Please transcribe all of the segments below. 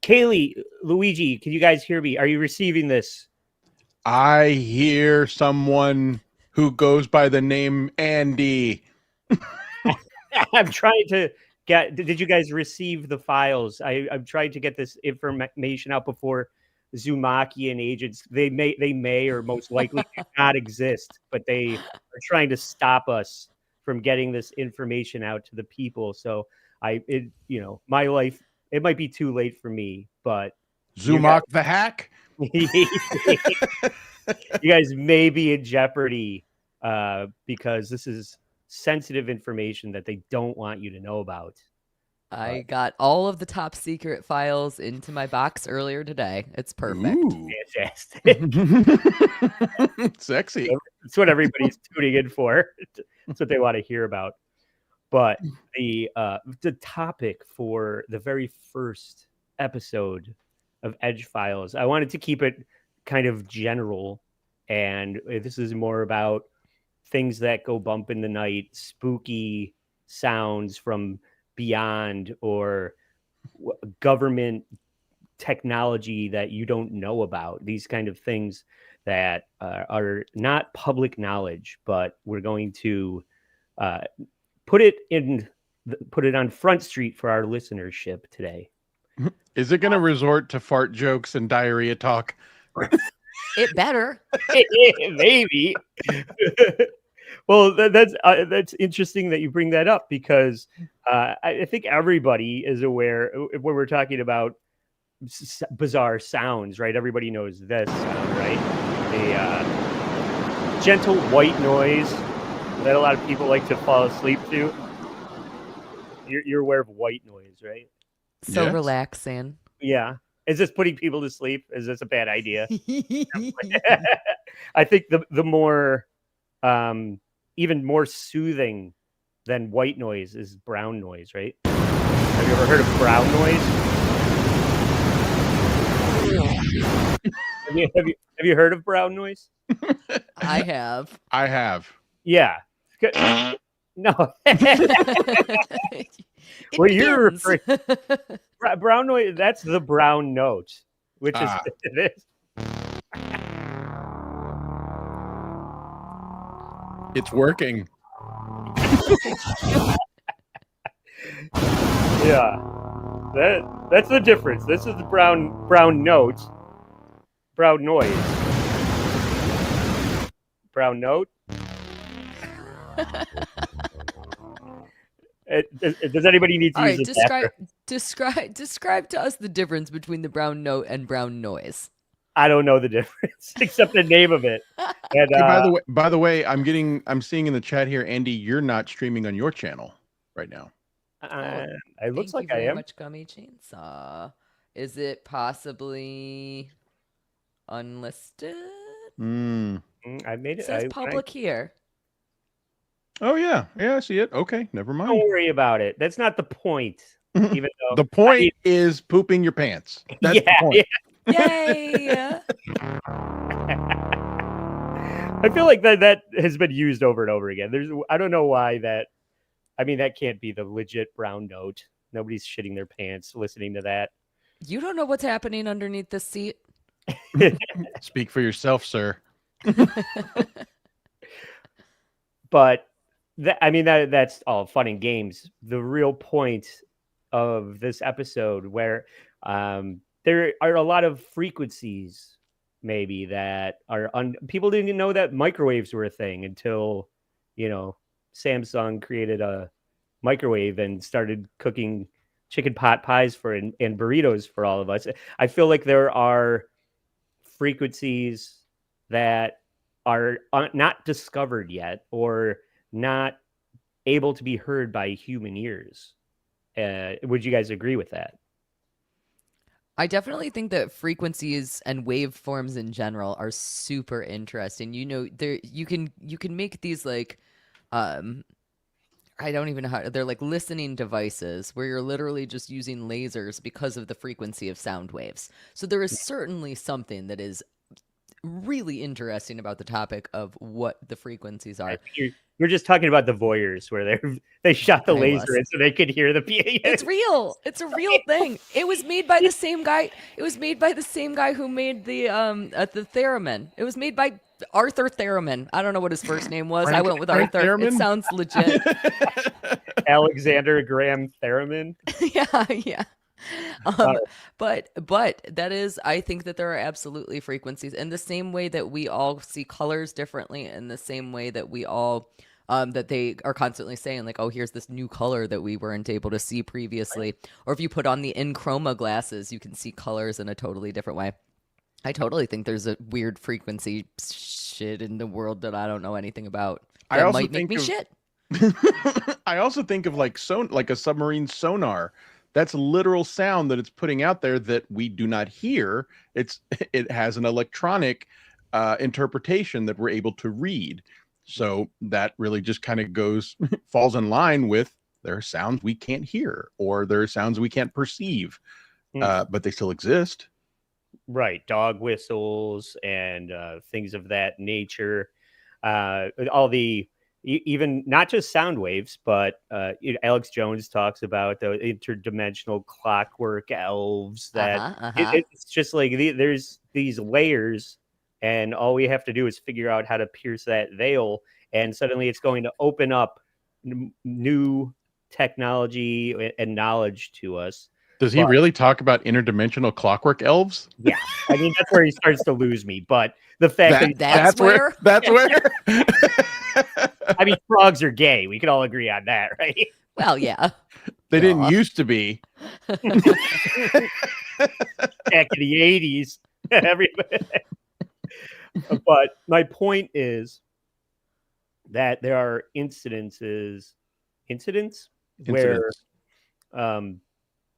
Cayley, Luigi, can you guys hear me? Are you receiving this? I hear someone who goes by the name Andy. I'm trying to get. Did you guys receive the files? I'm trying to get this information out before Zumakian agents. They may, or most likely do not exist, but they are trying to stop us from getting this information out to the people. So my life. It might be too late for me, but Zumak the hack. you guys may be in jeopardy because this is sensitive information that they don't want you to know about. I got all of the top secret files into my box earlier today. It's perfect. Ooh. Fantastic. Sexy. It's what everybody's tuning in for. It's what they want to hear about. But the topic for the very first episode of Edge Files, I wanted to keep it kind of general, and this is more about things that go bump in the night, spooky sounds from beyond, or government technology that you don't know about. These kind of things that are not public knowledge, but we're going to put it on Front Street for our listenership today. Is it going to resort to fart jokes and diarrhea talk? It better. Maybe. Well, that's interesting that you bring that up, because I think everybody is aware when we're talking about bizarre sounds, right? Everybody knows this sound, right? The gentle white noise that a lot of people like to fall asleep to. You're aware of white noise, right? So relaxing. Yeah. Is this putting people to sleep? Is this a bad idea? I think the more, even more soothing than white noise is brown noise, right? Have you ever heard of brown noise? Have you heard of brown noise? I have. I have. Yeah. No. Well, you're referring brown noise. That's the brown note, which is it is. It's working. Yeah, that's the difference. This is the brown note, brown noise, brown note. Does anybody need to use describe to us the difference between the brown note and brown noise? I don't know the difference except the name of it. And, hey, by the way, I'm seeing in the chat here, Andy, you're not streaming on your channel right now. It looks like I am. Much Gummy Chainsaw. Is it possibly unlisted? I made it. It says public here. Oh yeah, I see it. Okay, never mind. Don't worry about it. That's not the point. Even though the point is pooping your pants. That's the point. Yay! I feel like that has been used over and over again. I don't know why that. I mean, that can't be the legit brown note. Nobody's shitting their pants listening to that. You don't know what's happening underneath the seat. Speak for yourself, sir. But that's all fun and games. The real point of this episode, where there are a lot of frequencies, maybe that are people didn't even know that microwaves were a thing until, Samsung created a microwave and started cooking chicken pot pies and burritos for all of us. I feel like there are frequencies that are not discovered yet, or not able to be heard by human ears. Would you guys agree with that? I definitely think that frequencies and waveforms in general are super interesting. You can make these like, I don't even know how, they're like listening devices where you're literally just using lasers because of the frequency of sound waves. So there is certainly something that is really interesting about the topic of what the frequencies are. You're just talking about the voyeurs where they shot the I laser was. in so they could hear the PA. It's real. It's a real thing. It was made by the same guy. It was made by the same guy who made the theremin. It was made by Arthur Theremin. I don't know what his first name was. I went with Frank Arthur. It Theremin? sounds legit. Alexander Graham Theremin. Yeah. But that is, I think that there are absolutely frequencies in the same way that we all see colors differently, in the same way that we all that they are constantly saying like, oh, here's this new color that we weren't able to see previously. Or if you put on the Enchroma glasses, you can see colors in a totally different way. I totally think there's a weird frequency shit in the world that I don't know anything about. I That also might make think me of- shit. I also think of like a submarine sonar. That's literal sound that it's putting out there that we do not hear. It has an electronic interpretation that we're able to read. So that really just kind of falls in line with there are sounds we can't hear, or there are sounds we can't perceive, but they still exist. Right, dog whistles and things of that nature. All the even not just sound waves, but Alex Jones talks about the interdimensional clockwork elves. That it's just like there's these layers, and all we have to do is figure out how to pierce that veil, and suddenly it's going to open up new technology and knowledge to us. Does he really talk about interdimensional clockwork elves? Yeah, I mean that's where he starts to lose me. But the fact that's where I mean, frogs are gay. We can all agree on that, right? Well, yeah. They didn't used to be. Back in the 80s. Everybody. But my point is that there are incidents where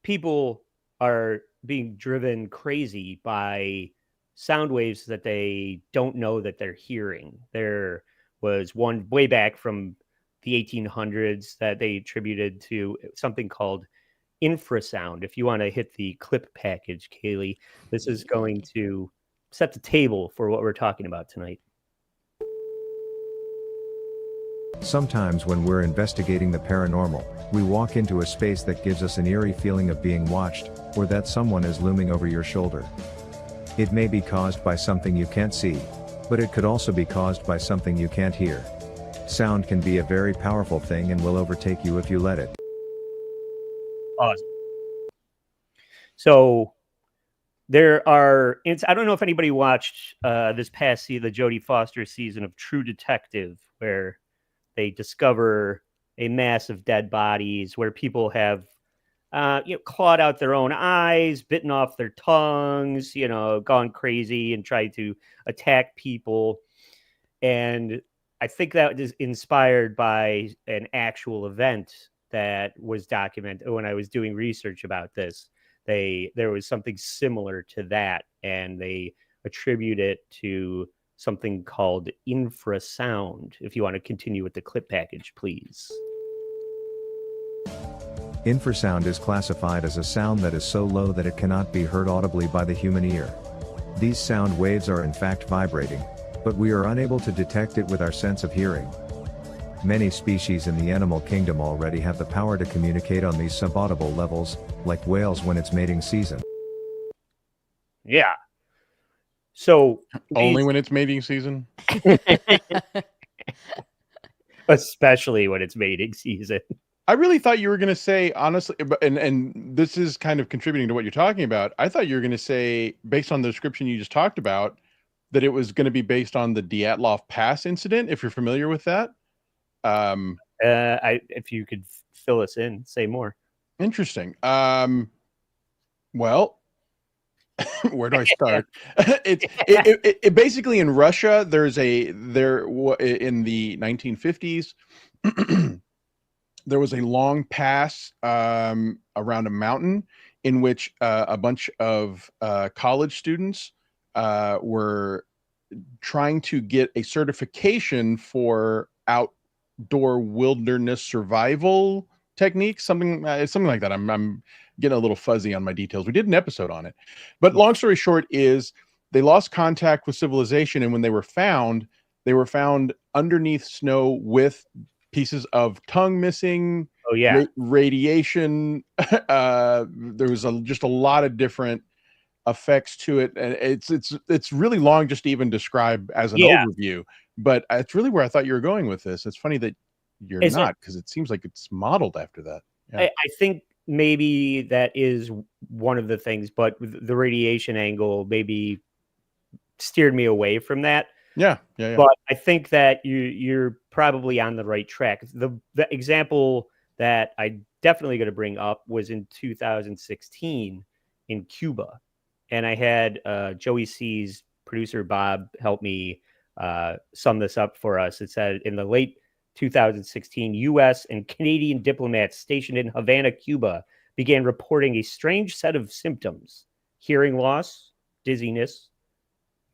people are being driven crazy by sound waves that they don't know that they're hearing. There was one way back from the 1800s that they attributed to something called infrasound. If you want to hit the clip package, Cayley, this is going to set the table for what we're talking about tonight. Sometimes when we're investigating the paranormal, we walk into a space that gives us an eerie feeling of being watched, or that someone is looming over your shoulder. It may be caused by something you can't see, but it could also be caused by something you can't hear. Sound can be a very powerful thing and will overtake you if you let it. Awesome. So there are, I don't know if anybody watched this past season, the Jodie Foster season of True Detective, where they discover a mass of dead bodies where people have clawed out their own eyes, bitten off their tongues, gone crazy and tried to attack people. And I think that is inspired by an actual event that was documented when I was doing research about this. There was something similar to that, and they attribute it to something called infrasound. If you want to continue with the clip package, please. Infrasound is classified as a sound that is so low that it cannot be heard audibly by the human ear. These sound waves are in fact vibrating, but we are unable to detect it with our sense of hearing. Many species in the animal kingdom already have the power to communicate on these subaudible levels, like whales when it's mating season. Yeah. So only when it's mating season? Especially when it's mating season. I really thought you were going to say, honestly, and this is kind of contributing to what you're talking about. I thought you were going to say, based on the description you just talked about, that it was going to be based on the Dyatlov Pass incident, if you're familiar with that. If you could fill us in, say more. Interesting. Well, where do I start? It basically in Russia, in the 1950s, there was a long pass around a mountain in which a bunch of college students were trying to get a certification for outdoor wilderness survival techniques, something like that. I'm getting a little fuzzy on my details. We did an episode on it, but long story short is they lost contact with civilization, and when they were found underneath snow with pieces of tongue missing. Oh yeah. Radiation. There was just a lot of different effects to it, and it's really long just to even describe as an overview, but it's really where I thought you were going with this. It's funny that you're not, because it seems like it's modeled after that. I think maybe that is one of the things, but the radiation angle maybe steered me away from that. Yeah. But I think that you're probably on the right track. The example that I definitely going to bring up was in 2016 in Cuba. And I had Joey C's producer, Bob, help me sum this up for us. It said in the late 2016, U.S. and Canadian diplomats stationed in Havana, Cuba, began reporting a strange set of symptoms: hearing loss, dizziness,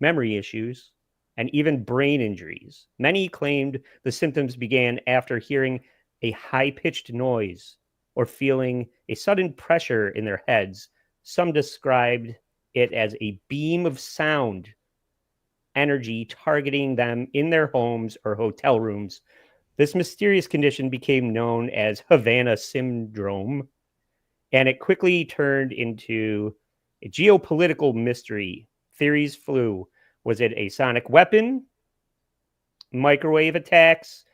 memory issues, and even brain injuries. Many claimed the symptoms began after hearing a high-pitched noise or feeling a sudden pressure in their heads. Some described it as a beam of sound energy targeting them in their homes or hotel rooms. This mysterious condition became known as Havana syndrome, and it quickly turned into a geopolitical mystery. Theories flew. Was it a sonic weapon, microwave attacks,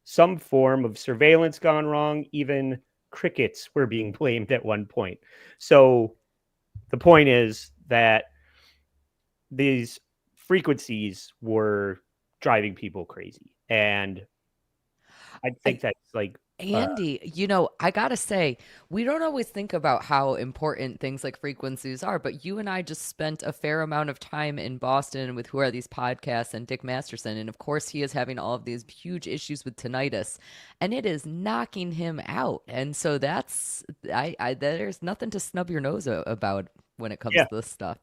some form of surveillance gone wrong? Even crickets were being blamed at one point. So the point is that these frequencies were driving people crazy. And I think that's like, Andy, I gotta say, we don't always think about how important things like frequencies are, but you and I just spent a fair amount of time in Boston with Who Are These Podcasts and Dick Masterson, and of course he is having all of these huge issues with tinnitus, and it is knocking him out. And so there's nothing to snub your nose about when it comes to this stuff.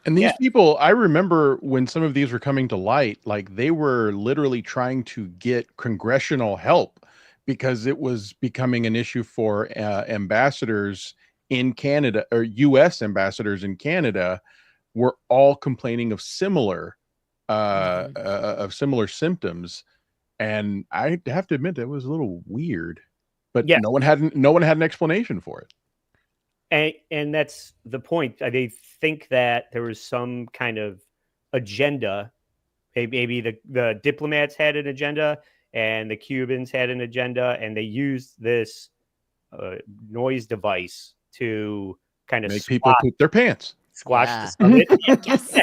And these people, I remember when some of these were coming to light, like they were literally trying to get congressional help because it was becoming an issue for ambassadors in Canada, or U.S. ambassadors in Canada were all complaining of similar symptoms. And I have to admit that was a little weird, but no one had an explanation for it. And that's the point. They think that there was some kind of agenda. Maybe the diplomats had an agenda and the Cubans had an agenda, and they used this noise device to kind of make people poop their pants. Squash the summit. Yes.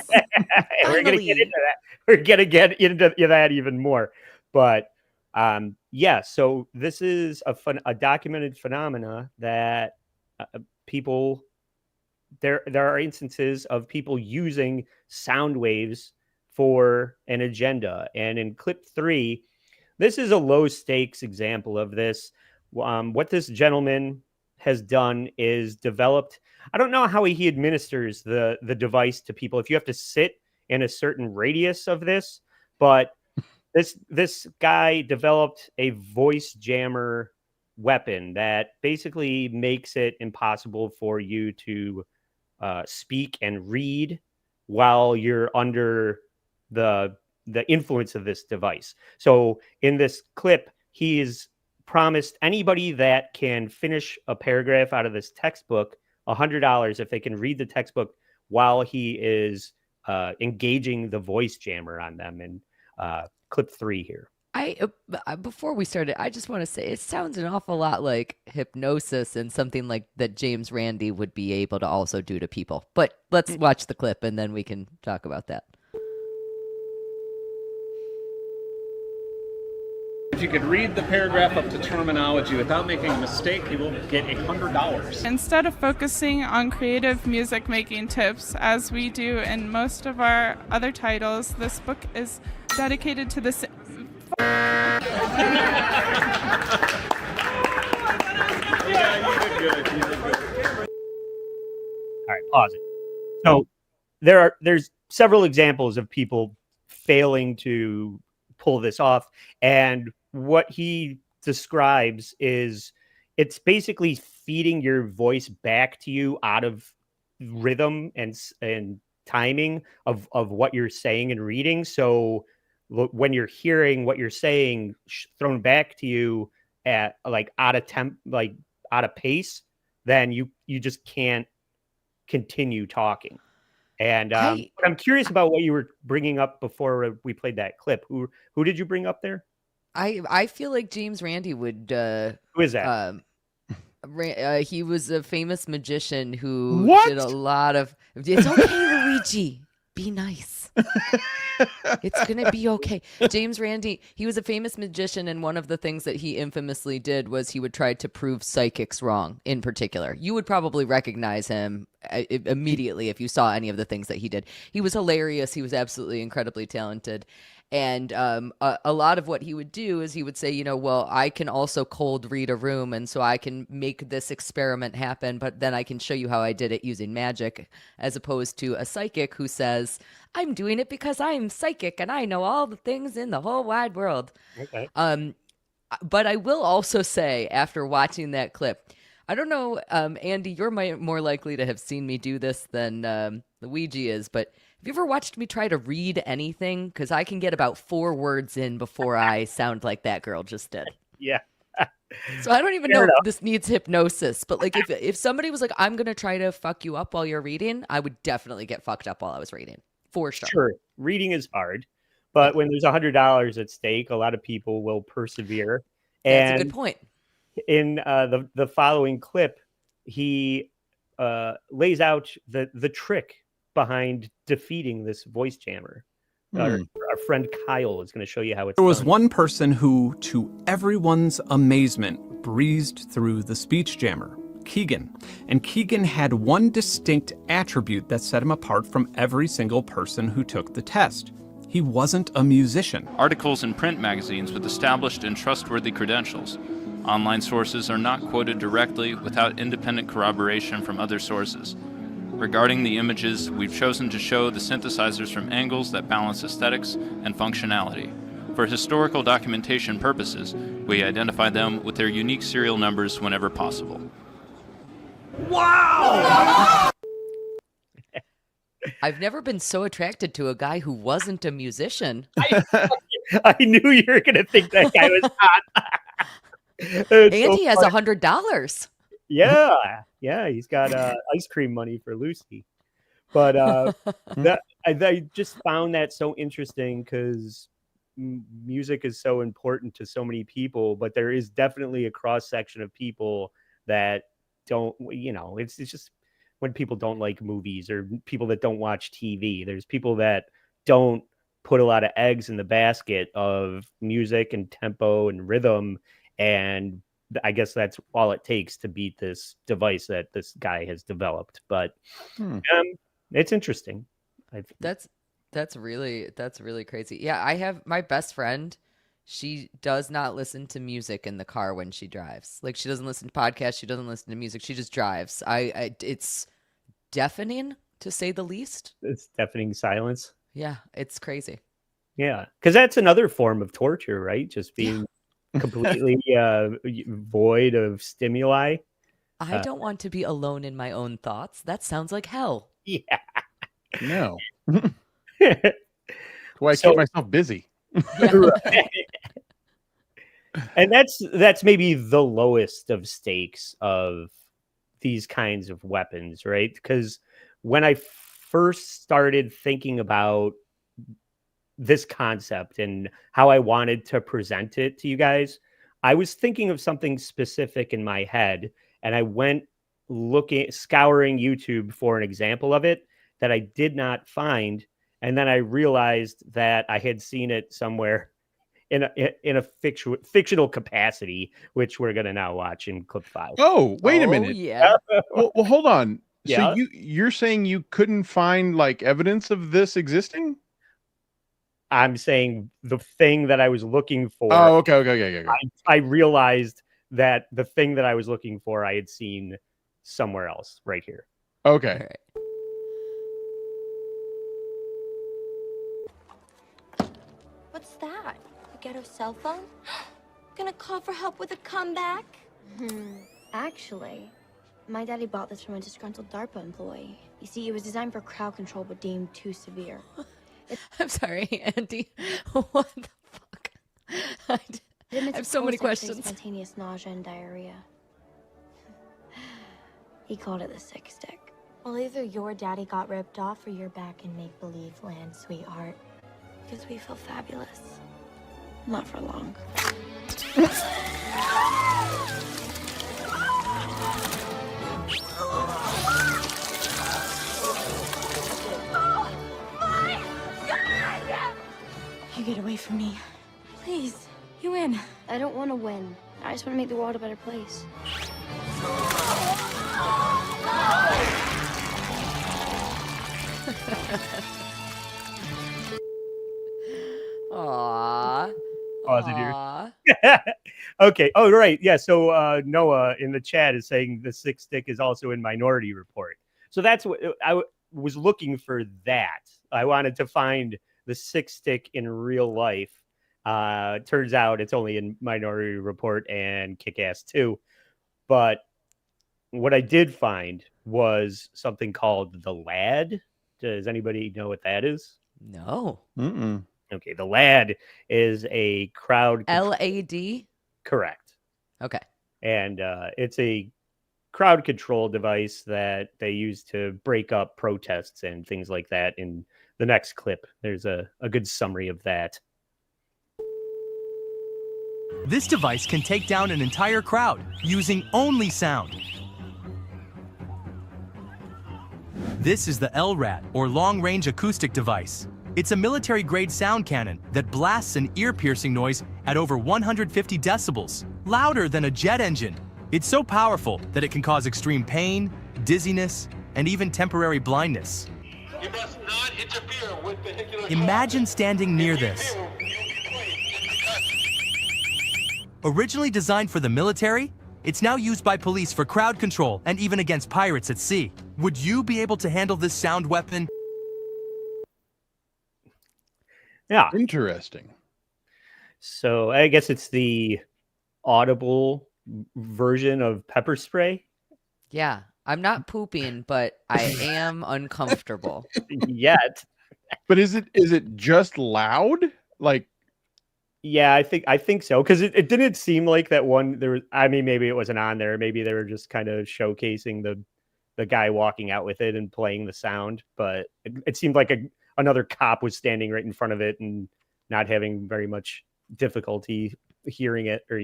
We're going to get into that. We're going to get into that even more. But so this is a documented phenomena that people, there are instances of people using sound waves for an agenda. And in clip 3, this is a low stakes example of this. What this gentleman has done is developed, I don't know how he administers the device to people, if you have to sit in a certain radius of this, but this guy developed a voice jammer weapon that basically makes it impossible for you to speak and read while you're under the influence of this device. So in this clip, he is promised anybody that can finish a paragraph out of this textbook $100 if they can read the textbook while he is engaging the voice jammer on them. And clip 3 here. Before we started, I just want to say it sounds an awful lot like hypnosis and something like that James Randi would be able to also do to people. But let's watch the clip and then we can talk about that. If you could read the paragraph up to terminology without making a mistake, you will get $100. Instead of focusing on creative music making tips, as we do in most of our other titles, this book is dedicated to this. All right, pause it. So there's several examples of people failing to pull this off, and what he describes is it's basically feeding your voice back to you out of rhythm and timing of what you're saying and reading. So when you're hearing what you're saying thrown back to you at like out of pace, then you just can't continue talking. And I'm curious about what you were bringing up before we played that clip. Who did you bring up there? I feel like James Randi would. Who is that? He was a famous magician who What? did a lot of. It's okay, Luigi. Be nice. It's gonna be okay. James Randi, he was a famous magician, and one of the things that he infamously did was he would try to prove psychics wrong. In particular, you would probably recognize him immediately if you saw any of the things that he did. He was hilarious. He was absolutely incredibly talented. And a lot of what he would do is he would say, well, I can also cold read a room, and so I can make this experiment happen, but then I can show you how I did it using magic, as opposed to a psychic who says, I'm doing it because I'm psychic and I know all the things in the whole wide world. Okay. But I will also say, after watching that clip, I don't know, Andy, you're more likely to have seen me do this than Luigi is, but have you ever watched me try to read anything? Because I can get about 4 words in before I sound like that girl just did. Yeah. So I don't even know if this needs hypnosis, but like if somebody was like, I'm going to try to fuck you up while you're reading, I would definitely get fucked up while I was reading. For sure. Sure. Reading is hard, but when there's $100 at stake, a lot of people will persevere. That's a good point. In the following clip, he lays out the trick behind defeating this voice jammer. Our friend Kyle is going to show you how it's There was done. one person who, to everyone's amazement, breezed through the speech jammer, Keegan. And Keegan had one distinct attribute that set him apart from every single person who took the test. He wasn't a musician. Articles in print magazines with established and trustworthy credentials. Online sources are not quoted directly without independent corroboration from other sources. Regarding the images, we've chosen to show the synthesizers from angles that balance aesthetics and functionality. For historical documentation purposes, we identify them with their unique serial numbers whenever possible. Wow! I've never been so attracted to a guy who wasn't a musician. I knew you were going to think that guy was hot. Andy has $100. Yeah, he's got ice cream money for Lucy. But I just found that so interesting because music is so important to so many people, but there is definitely a cross section of people that don't, it's just when people don't like movies or people that don't watch TV. There's people that don't put a lot of eggs in the basket of music and tempo and rhythm, and I guess that's all it takes to beat this device that this guy has developed. But it's interesting. That's really crazy. Yeah, I have my best friend. She does not listen to music in the car when she drives. Like, she doesn't listen to podcasts. She doesn't listen to music. She just drives. It's deafening, to say the least. It's deafening silence. Yeah, it's crazy. Yeah, because that's another form of torture, right? Just being completely void of stimuli. I don't want to be alone in my own thoughts. That sounds like hell. Yeah. No. Why I keep myself busy. And that's maybe the lowest of stakes of these kinds of weapons, right? Because when I first started thinking about this concept and how I wanted to present it to you guys, I was thinking of something specific in my head, and I went scouring YouTube for an example of it that I did not find. And then I realized that I had seen it somewhere in a fictional capacity, which we're going to now watch in clip 5. Oh, wait a minute. Yeah. Well, hold on. Yeah. So you're saying you couldn't find like evidence of this existing? I'm saying the thing that I was looking for. Oh, okay. I realized that the thing that I was looking for, I had seen somewhere else right here. Okay. All right. What's that? A ghetto cell phone? Gonna call for help with a comeback? Actually, My daddy bought this from a disgruntled DARPA employee. You see, it was designed for crowd control but deemed too severe. I'm sorry, Andy. What the fuck? I have so many questions. Spontaneous nausea and diarrhea. He called it the sick stick. Well, either your daddy got ripped off or you're back in make-believe land, sweetheart. Because we feel fabulous. Not for long. You get away from me. Please, you win. I don't want to win. I just want to make the world a better place. Aww. Pause it here. Okay. Oh, right. Yeah. So Noah in the chat is saying the sick stick is also in Minority Report. So that's what I was looking for. That I wanted to find the sick stick in real life. Turns out it's only in Minority Report and Kick-Ass 2. But what I did find was something called the LAD. Does anybody know what that is? No. Mm-mm. Okay, the LAD is a crowd... LAD? Correct. Okay. And it's a crowd control device that they use to break up protests and things like that. In the next clip, there's a good summary of that. This device can take down an entire crowd using only sound. This is the LRAD, or long-range acoustic device. It's a military-grade sound cannon that blasts an ear-piercing noise at over 150 decibels, louder than a jet engine. It's so powerful that it can cause extreme pain, dizziness, and even temporary blindness. You must not interfere with vehicular Imagine standing near this. Originally designed for the military, it's now used by police for crowd control and even against pirates at sea. Would you be able to handle this sound weapon? Yeah. Interesting. So I guess it's the audible version of pepper spray. Yeah. I'm not pooping, but I am uncomfortable. Yet. But is it just loud? Like, yeah, I think so. Because it didn't seem like that one there was, I mean, maybe it wasn't on there. Maybe they were just kind of showcasing the guy walking out with it and playing the sound. But it seemed like another cop was standing right in front of it and not having very much difficulty hearing it or,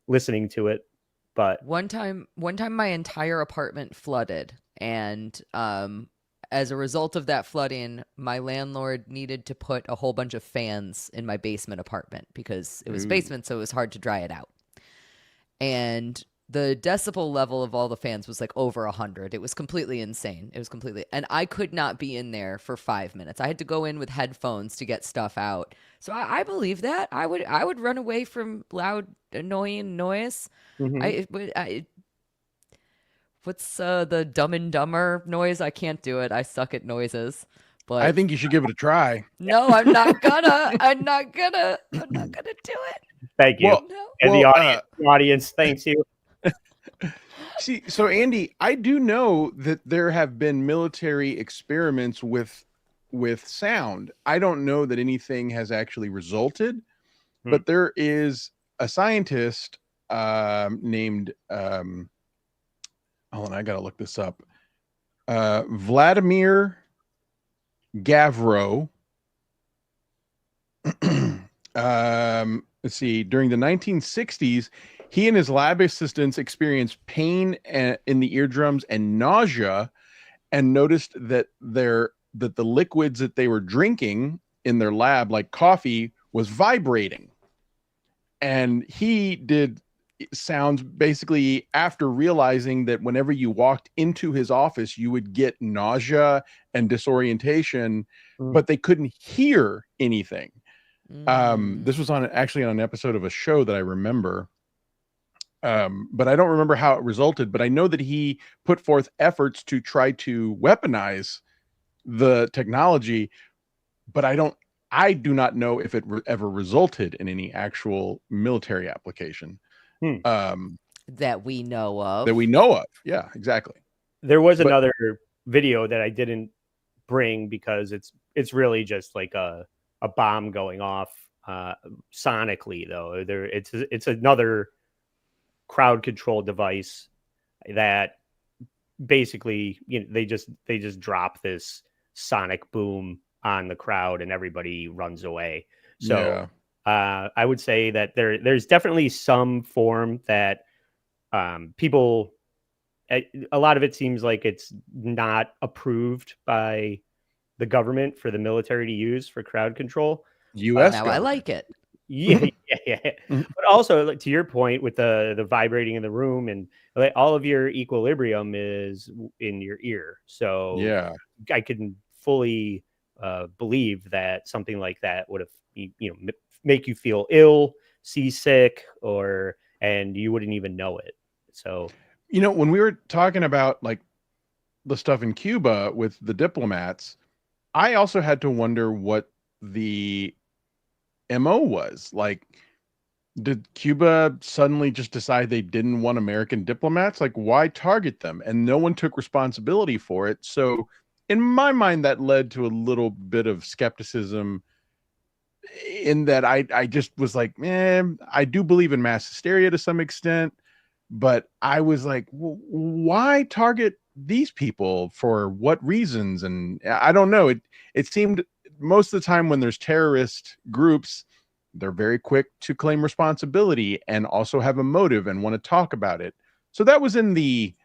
listening to it. But one time my entire apartment flooded, and as a result of that flooding, my landlord needed to put a whole bunch of fans in my basement apartment because it was basement, so it was hard to dry it out. And the decibel level of all the fans was like over 100. It was completely insane. And I could not be in there for 5 minutes. I had to go in with headphones to get stuff out. So I believe that. I would run away from loud, annoying noise. mm-hmm. What's the Dumb and Dumber noise? I can't do it. I suck at noises. But I think you should give it a try. no, I'm not gonna. I'm not gonna do it. Thank you. Well, No. And well, the audience thanks you. See, so Andy, I do know that there have been military experiments with sound. I don't know that anything has actually resulted, but there is a scientist named hold on, I gotta look this up. Vladimir Gavro. Let's see. During the 1960s, he and his lab assistants experienced pain in the eardrums and nausea, and noticed that the liquids that they were drinking in their lab, like coffee, was vibrating. And he did sounds basically after realizing that whenever you walked into his office, you would get nausea and disorientation, but they couldn't hear anything. This was actually on an episode of a show that I remember. But I don't remember how it resulted, but I know that he put forth efforts to try to weaponize the technology, but I do not know if it ever resulted in any actual military application. that we know of. Yeah, exactly. There was another video that I didn't bring because it's really just like a bomb going off sonically, though. It's another crowd control device that basically, they just drop this sonic boom on the crowd and everybody runs away. So I would say that there's definitely some form that people, a lot of it seems like it's not approved by the government for the military to use for crowd control. U.S. Now I like it. Yeah. But also, like, to your point with the vibrating in the room, and like, all of your equilibrium is in your ear. So I can fully believe that something like that would have, make you feel ill, seasick, and you wouldn't even know it. So, when we were talking about like the stuff in Cuba with the diplomats, I also had to wonder what the MO was. Like, did Cuba suddenly just decide they didn't want American diplomats? Like, why target them? And no one took responsibility for it. So in my mind, that led to a little bit of skepticism, in that I just was like, I do believe in mass hysteria to some extent, but I was like, why target these people? For what reasons? And I don't know. It seemed most of the time when there's terrorist groups, they're very quick to claim responsibility and also have a motive and want to talk about it. So that was in the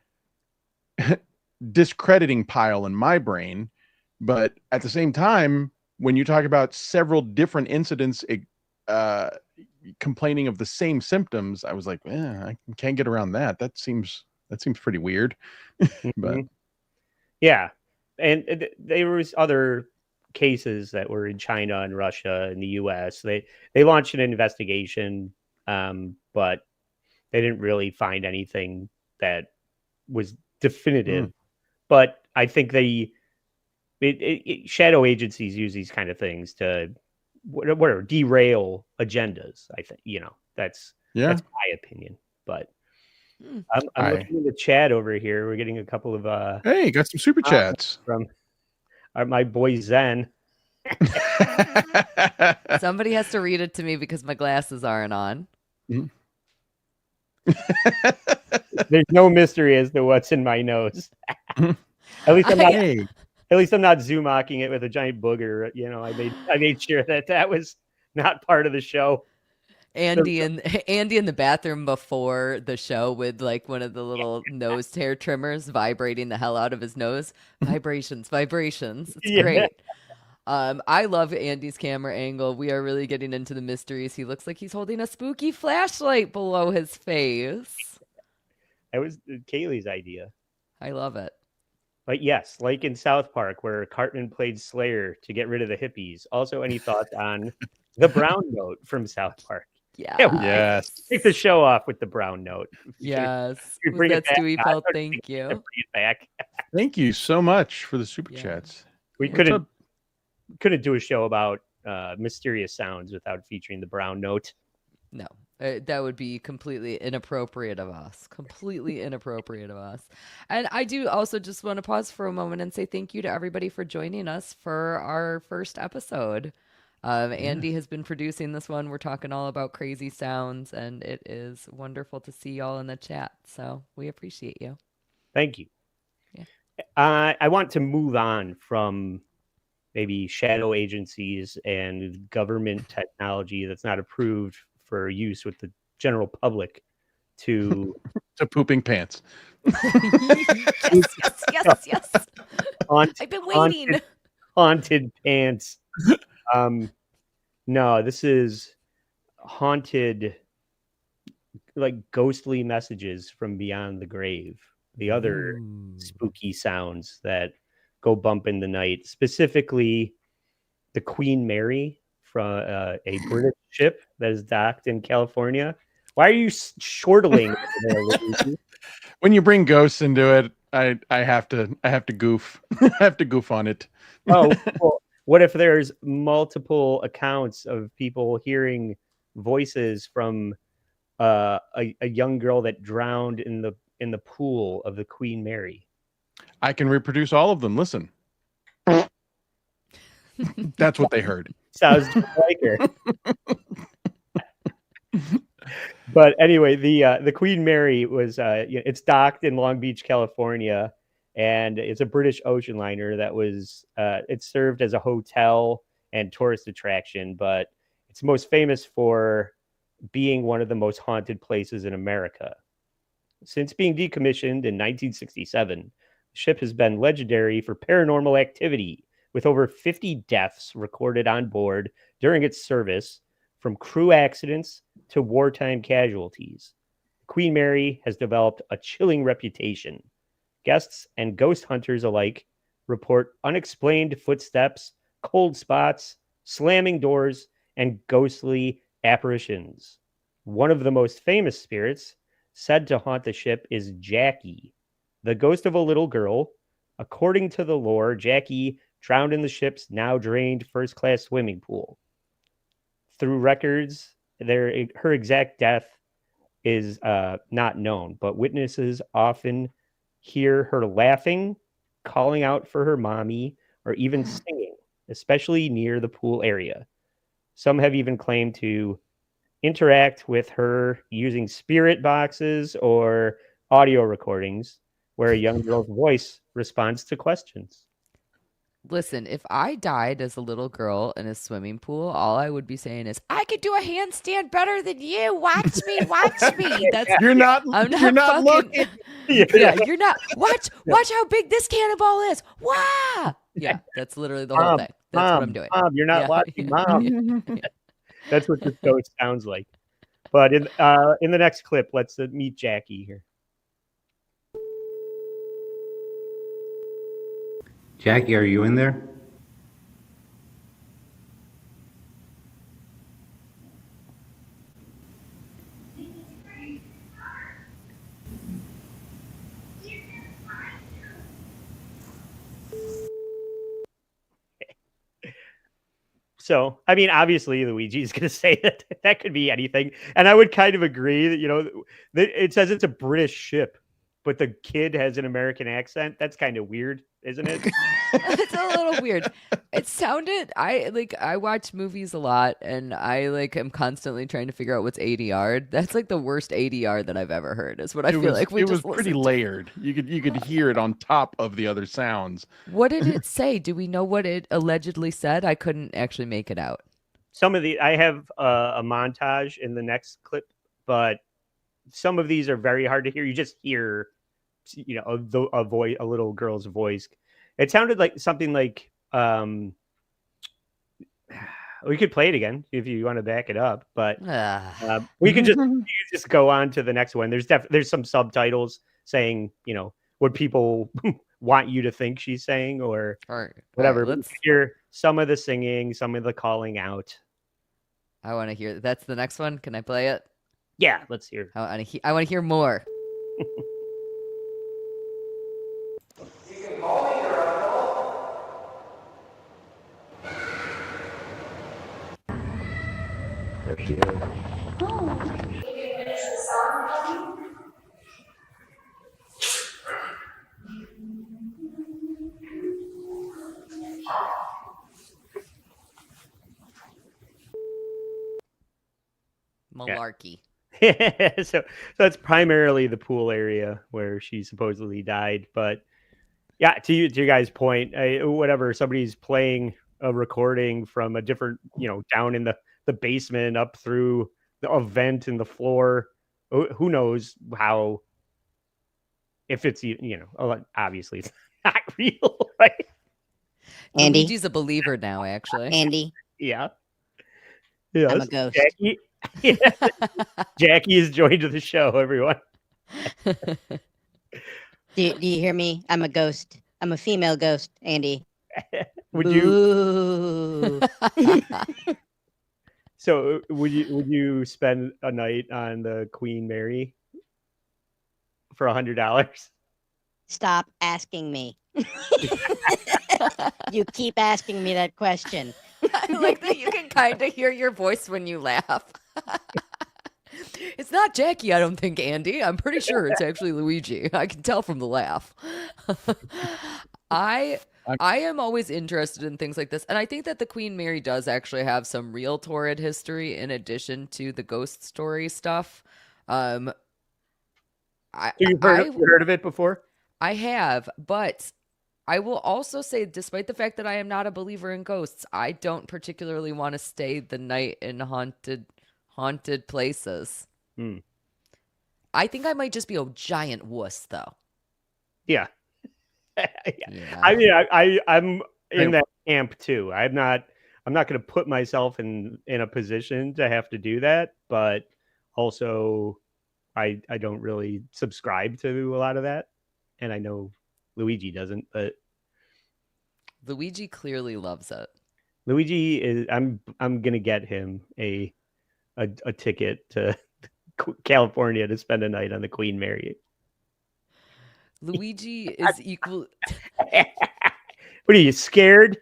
discrediting pile in my brain. But at the same time, when you talk about several different incidents complaining of the same symptoms, I was like, I can't get around that. That seems pretty weird. But yeah, and there was other cases that were in China and Russia and the U.S. They launched an investigation, but they didn't really find anything that was definitive. But I think shadow agencies use these kind of things to derail agendas. I think that's my opinion. But I'm looking in the chat over here. We're getting a couple of hey, got some super chats from my boy Zen. Somebody has to read it to me because my glasses aren't on. There's no mystery as to what's in my nose. At least I'm not zoom-mocking it with a giant booger. I made sure that was not part of the show. Andy in the bathroom before the show with like one of the little nose hair trimmers vibrating the hell out of his nose. Vibrations. It's great. I love Andy's camera angle. We are really getting into the mysteries. He looks like he's holding a spooky flashlight below his face. That was Cayley's idea. I love it. But yes, like in South Park, where Cartman played Slayer to get rid of the hippies. Also, any thoughts on the brown note from South Park? Yes. Take the show off with the brown note. Yes. Bring it back. Stewie Pelt, thank you. Bring it back. Thank you so much for the super chats. We couldn't do a show about mysterious sounds without featuring the brown note. No, that would be completely inappropriate of us. And I do also just want to pause for a moment and say thank you to everybody for joining us for our first episode. Andy has been producing this one. We're talking all about crazy sounds, and it is wonderful to see y'all in the chat. So we appreciate you. Thank you. Yeah. I want to move on from maybe shadow agencies and government technology that's not approved for use with the general public to pooping pants. Yes. I've been waiting. Haunted pants. No, this is haunted, like ghostly messages from beyond the grave. The other spooky sounds that go bump in the night, specifically the Queen Mary from a British ship that is docked in California. Why are you chortling? When you bring ghosts into it, I have to goof. I have to goof on it. Oh, well, what if there's multiple accounts of people hearing voices from a young girl that drowned in the pool of the Queen Mary? I can reproduce all of them. Listen. That's what they heard. Sounds just like her. But anyway, the Queen Mary was it's docked in Long Beach, California, and it's a British ocean liner that was it served as a hotel and tourist attraction, but it's most famous for being one of the most haunted places in America. Since being decommissioned in 1967, the ship has been legendary for paranormal activity, with over 50 deaths recorded on board during its service, from crew accidents to wartime casualties. Queen Mary has developed a chilling reputation. Guests and ghost hunters alike report unexplained footsteps, cold spots, slamming doors, and ghostly apparitions. One of the most famous spirits said to haunt the ship is Jackie, the ghost of a little girl. According to the lore, Jackie drowned in the ship's now drained first-class swimming pool. Through records, her exact death is not known, but witnesses often hear her laughing, calling out for her mommy, or even singing, especially near the pool area. Some have even claimed to interact with her using spirit boxes or audio recordings where a young girl's voice responds to questions. Listen, if I died as a little girl in a swimming pool, all I would be saying is, "I could do a handstand better than you. Watch me, watch me." That's You're not. I'm You're not looking. Yeah, you're not. Watch how big this cannonball is. Wow. Yeah, that's literally the whole thing. That's what I'm doing. Mom, you're not watching, Mom. That's what this ghost sounds like. But in the next clip, let's meet Jackie here. Jackie, are you in there? So, I mean, obviously, Luigi is going to say that could be anything. And I would kind of agree that, it says it's a British ship, but the kid has an American accent. That's kind of weird, isn't it? It's a little weird. It sounded, I watch movies a lot, and I am constantly trying to figure out what's ADR. That's the worst ADR that I've ever heard, is what I feel like. It was pretty layered. You could hear it on top of the other sounds. What did it say? Do we know what it allegedly said? I couldn't actually make it out. I have a montage in the next clip, but some of these are very hard to hear. You just hear, a voice, a little girl's voice. It sounded like something like, we could play it again if you want to back it up, but we could just go on to the next one. There's some subtitles saying, what people want you to think she's saying, or whatever. Right, let's hear some of the singing, some of the calling out. I want to hear. That's the next one. Can I play it? Yeah, let's hear. I want to hear more. There she is. Malarkey. Yeah. So that's primarily the pool area where she supposedly died. But yeah, to your guys' point, whatever, somebody's playing a recording from a different, down in the basement up through a vent in the floor. Who knows how, if it's, obviously it's not real, right? Andy. Luigi's a believer now, actually. Andy. Yeah. I'm a ghost. Jackie. Yeah. Jackie is joined the show, everyone. Do you hear me? I'm a ghost. I'm a female ghost, Andy. Would you spend a night on the Queen Mary for $100? Stop asking me. You keep asking me that question. I like that you can kind of hear your voice when you laugh. It's not Jackie, I don't think, Andy. I'm pretty sure it's actually Luigi. I can tell from the laugh. I am always interested in things like this, and I think that the Queen Mary does actually have some real torrid history in addition to the ghost story stuff. So you've heard of it before? I have, but I will also say, despite the fact that I am not a believer in ghosts, I don't particularly want to stay the night in haunted places. I think I might just be a giant wuss, though. Yeah. Yeah. I mean, I'm in that camp too. I'm not going to put myself in a position to have to do that, but also I don't really subscribe to a lot of that, and I know Luigi doesn't, but Luigi clearly loves it. Luigi is. I'm gonna get him a ticket to California to spend a night on the Queen Mary. Luigi is equal. What are you, scared?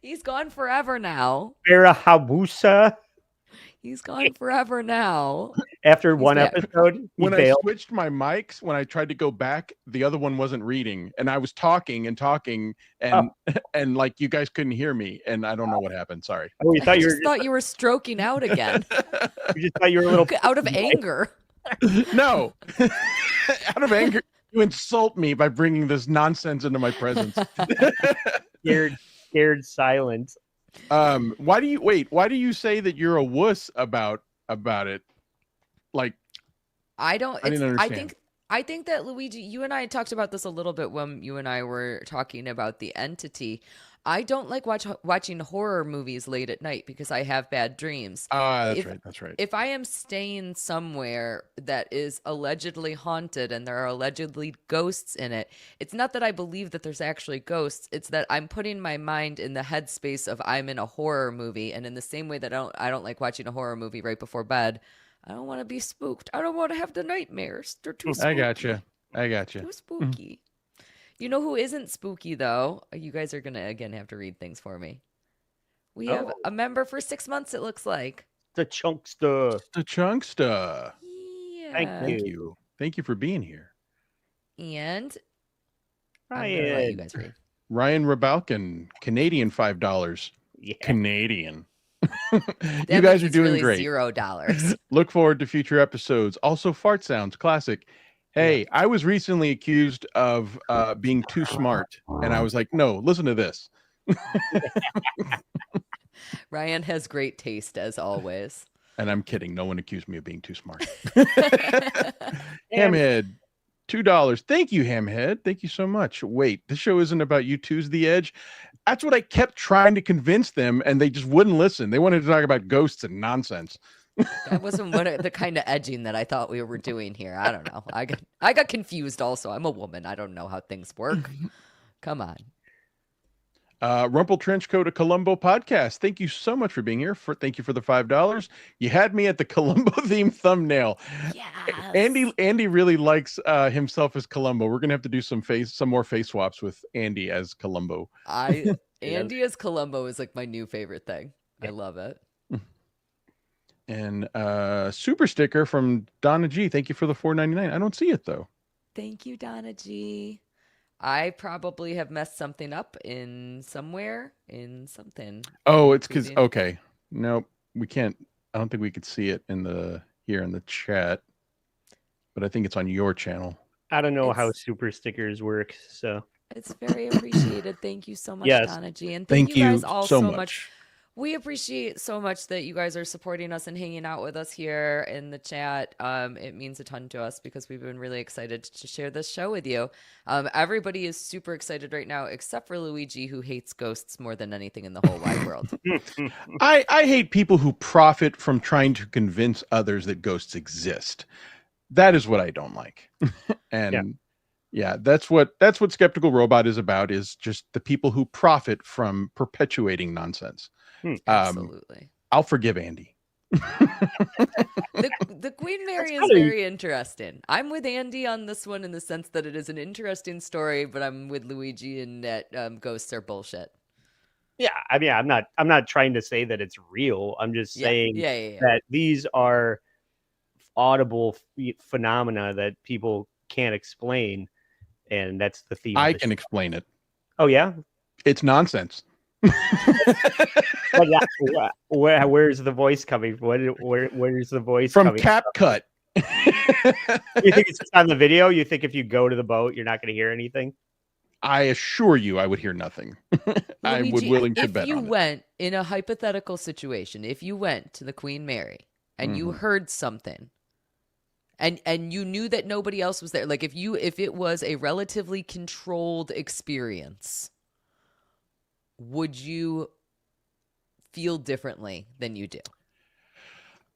He's gone forever now. Vera Habusa. He's gone forever now. After one episode, when I switched my mics, when I tried to go back, the other one wasn't reading, and I was talking and and like you guys couldn't hear me, and I don't know what happened. Sorry. Oh, you thought you were stroking out again. You just thought you were a little out of anger. No, out of anger. You insult me by bringing this nonsense into my presence. Scared silence. Why do you say that you're a wuss about it? Like, I didn't understand. I think that Luigi, you and I talked about this a little bit when you and I were talking about The Entity. I don't like watching horror movies late at night because I have bad dreams. That's right. If I am staying somewhere that is allegedly haunted and there are allegedly ghosts in it, it's not that I believe that there's actually ghosts. It's that I'm putting my mind in the headspace of I'm in a horror movie. And in the same way that I don't like watching a horror movie right before bed, I don't want to be spooked. I don't want to have the nightmares. They're too spooky. I got you. Too spooky. You know who isn't spooky, though? You guys are going to, again, have to read things for me. We have a member for 6 months, it looks like. The Chunkster. Yeah. Thank you. Thank you for being here. And Ryan. I'm going to let you guys read. Ryan Rabalkin, Canadian $5. Yeah. Canadian. That You guys means are it's doing really great. $0. Look forward to future episodes. Also, Fart Sounds, classic. Hey, I was recently accused of being too smart, and I was like, no, listen to this. Ryan has great taste, as always. And I'm kidding. No one accused me of being too smart. Hamhead, $2. Thank you, Hamhead. Thank you so much. Wait, this show isn't about you two's The Edge. That's what I kept trying to convince them, and they just wouldn't listen. They wanted to talk about ghosts and nonsense. That wasn't the kind of edging that I thought we were doing here. I don't know. I got confused also. I'm a woman. I don't know how things work. Come on. Rumple Trenchcoat, a Columbo podcast. Thank you so much for being here. Thank you for the $5. You had me at the Columbo theme thumbnail. Yes. Andy really likes himself as Columbo. We're gonna have to do some more face swaps with Andy as Columbo. Andy as Columbo is like my new favorite thing. I love it. And super sticker from Donna G. Thank you for the $4.99. I don't see it though. Thank you, Donna G. I probably have messed something up in something. Oh, it's because okay. Nope, we can't. I don't think we could see it here in the chat, but I think it's on your channel. I don't know how super stickers work, so it's very appreciated. Thank you so much, Donna G. And thank you you guys all so so much. much. We appreciate so much that you guys are supporting us and hanging out with us here in the chat. It means a ton to us because we've been really excited to share this show with you. Everybody is super excited right now, except for Luigi, who hates ghosts more than anything in the whole wide world. I hate people who profit from trying to convince others that ghosts exist. That is what I don't like. And yeah, that's what Skeptical Robot is about, is just the people who profit from perpetuating nonsense. Absolutely. I'll forgive Andy. The Queen Mary is very interesting. I'm with Andy on this one in the sense that it is an interesting story, but I'm with Luigi in that ghosts are bullshit. Yeah, I mean, I'm not trying to say that it's real. I'm just saying that these are audible phenomena that people can't explain, and that's the theme. I can explain it. Oh yeah, it's nonsense. But yeah, where's the voice coming from? Where's the voice from? Coming CapCut. You think it's just on the video? You think if you go to the boat, you're not going to hear anything? I assure you, I would hear nothing. I would willing to bet if you on it. went in a hypothetical situation, if you went to the Queen Mary and you heard something, and you knew that nobody else was there, like if it was a relatively controlled experience, would you feel differently than you do?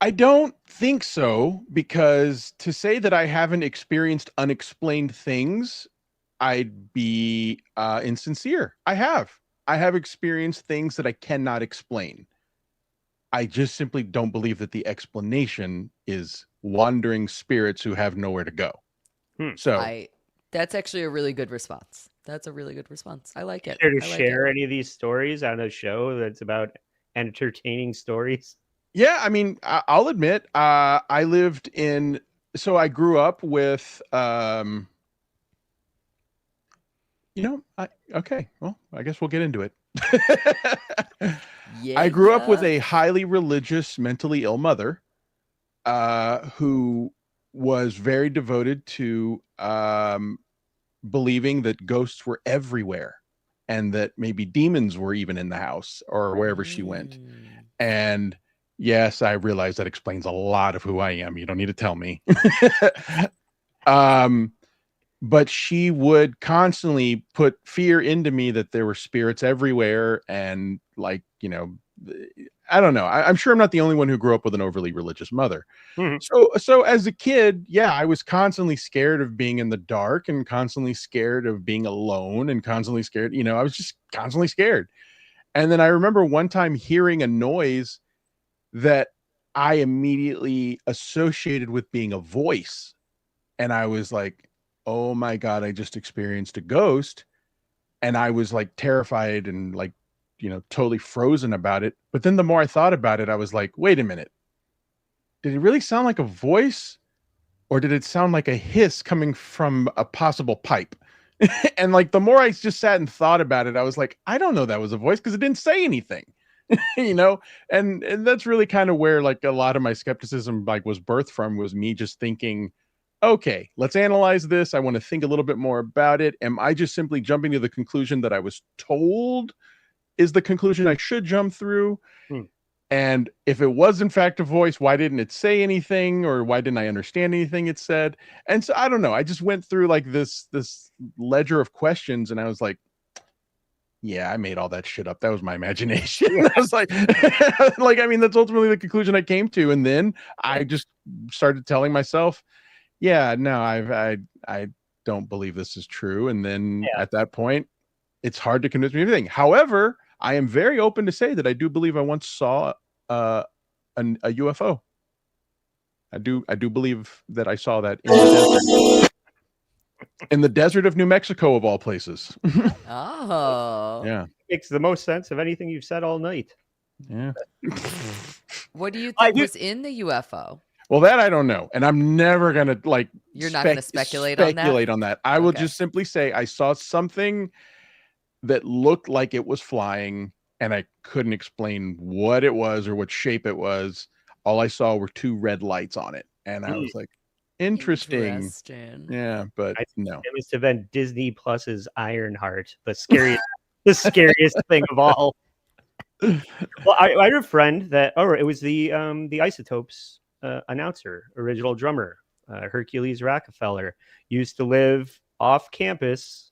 I don't think so, because to say that I haven't experienced unexplained things, I'd be insincere. I have experienced things that I cannot explain. I just simply don't believe that the explanation is wandering spirits who have nowhere to go. So that's actually a really good response. That's a really good response. I like it. Care to share any of these stories on a show that's about entertaining stories? Yeah, I mean, I'll admit, I lived in, so I grew up with, okay, well, I guess we'll get into it. I grew up with a highly religious, mentally ill mother, who was very devoted to believing that ghosts were everywhere and that maybe demons were even in the house or wherever she went. And yes, I realize that explains a lot of who I am. You don't need to tell me. But she would constantly put fear into me that there were spirits everywhere. And like, I don't know. I'm sure I'm not the only one who grew up with an overly religious mother. So as a kid, yeah, I was constantly scared of being in the dark and constantly scared of being alone and constantly scared. I was just constantly scared. And then I remember one time hearing a noise that I immediately associated with being a voice. And I was like, oh my God, I just experienced a ghost. And I was like terrified and like, totally frozen about it. But then the more I thought about it, I was like, wait a minute. Did it really sound like a voice? Or did it sound like a hiss coming from a possible pipe? And like, the more I just sat and thought about it, I was like, I don't know that was a voice because it didn't say anything. And that's really kind of where like a lot of my skepticism like was birthed from, was me just thinking, okay, let's analyze this. I want to think a little bit more about it. Am I just simply jumping to the conclusion that I was told is the conclusion I should jump through? And if it was in fact a voice, why didn't it say anything? Or why didn't I understand anything it said? And so I don't know. I just went through like this ledger of questions, and I was like, yeah, I made all that shit up. That was my imagination. I was like, I mean, that's ultimately the conclusion I came to. And then I just started telling myself, yeah, no, I don't believe this is true. And then at that point, it's hard to convince me of anything. However, I am very open to say that I do believe I once saw a UFO. I do believe that I saw that in the desert. In the desert of New Mexico, of all places. Oh. Yeah. Makes the most sense of anything you've said all night. Yeah. What do you think was in the UFO? Well, that I don't know. And I'm never going to like... You're not going to speculate on that? I will just simply say I saw something that looked like it was flying, and I couldn't explain what it was or what shape it was. All I saw were two red lights on it. And I was like, interesting. Yeah, but no. It must have been Disney Plus's Ironheart, the scariest thing of all. Well, I had a friend that, it was the Isotopes announcer, original drummer, Hercules Rockefeller, used to live off campus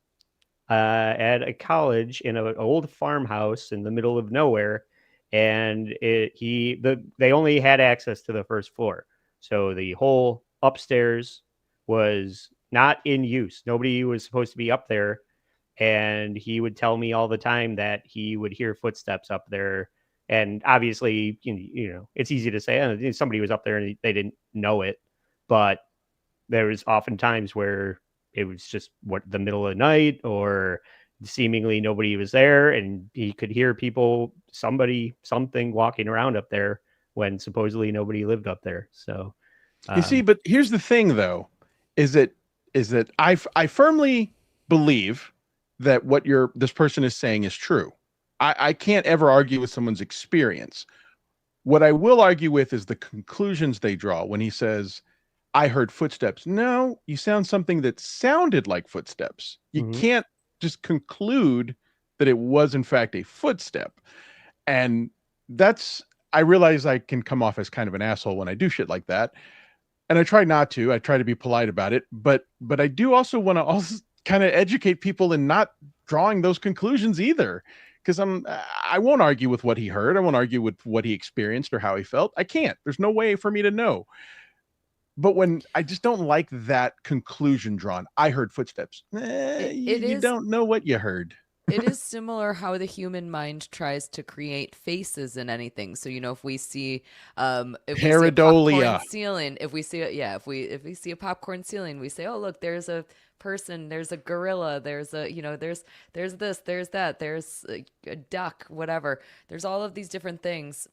at a college in an old farmhouse in the middle of nowhere, and they only had access to the first floor, so the whole upstairs was not in use. Nobody was supposed to be up there, and he would tell me all the time that he would hear footsteps up there. And obviously, it's easy to say somebody was up there and they didn't know it, but there was often times where it was just the middle of the night, or seemingly nobody was there, and he could hear something walking around up there when supposedly nobody lived up there. So You see, but here's the thing, though, is that I firmly believe that what this person is saying is true. I can't ever argue with someone's experience. What I will argue with is the conclusions they draw when he says, I heard footsteps. No, you sound something that sounded like footsteps. You can't just conclude that it was in fact a footstep. And I realize I can come off as kind of an asshole when I do shit like that. And I try not to. I try to be polite about it. But I do also want to also kind of educate people in not drawing those conclusions either. Because I won't argue with what he heard. I won't argue with what he experienced or how he felt. I can't. There's no way for me to know. But when I just don't like that conclusion drawn, I heard footsteps. You don't know what you heard. It is similar how the human mind tries to create faces in anything. So, if we see if pareidolia ceiling, if we see a popcorn ceiling, we say, oh, look, there's a person, there's a gorilla, there's a there's this, there's that, there's a duck, whatever. There's all of these different things.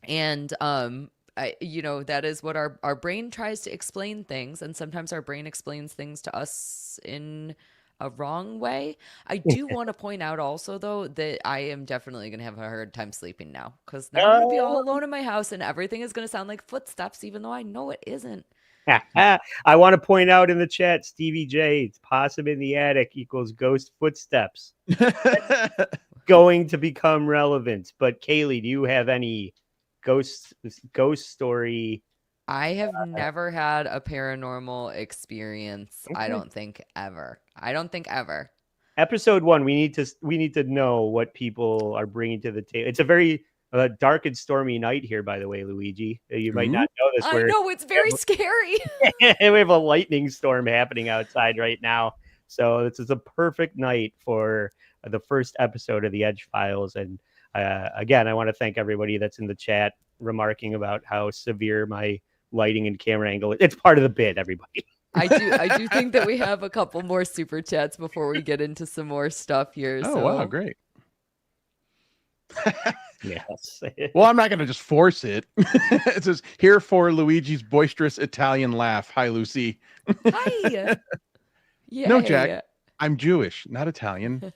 And that is what our brain tries to explain things, and sometimes our brain explains things to us in a wrong way. I do want to point out also, though, that I am definitely going to have a hard time sleeping now, because now I'm going to be all alone in my house and everything is going to sound like footsteps, even though I know it isn't. I want to point out in the chat, Stevie J, it's possum in the attic equals ghost footsteps. Going to become relevant. But Cayley, do you have any ghost story? I have never had a paranormal experience. Okay. I don't think ever. Episode 1, we need to know what people are bringing to the table. It's a very dark and stormy night here, by the way, Luigi. You might not know this. I know, it's very scary. We have a lightning storm happening outside right now. So this is a perfect night for the first episode of the Edge Files. And again, I want to thank everybody that's in the chat remarking about how severe my lighting and camera angle is. It's part of the bid, everybody. I do think that we have a couple more super chats before we get into some more stuff here. Oh, wow, great. Yes. Well, I'm not going to just force it. It says, here for Luigi's boisterous Italian laugh. Hi, Lucy. Hi. No, Jack. I'm Jewish, not Italian.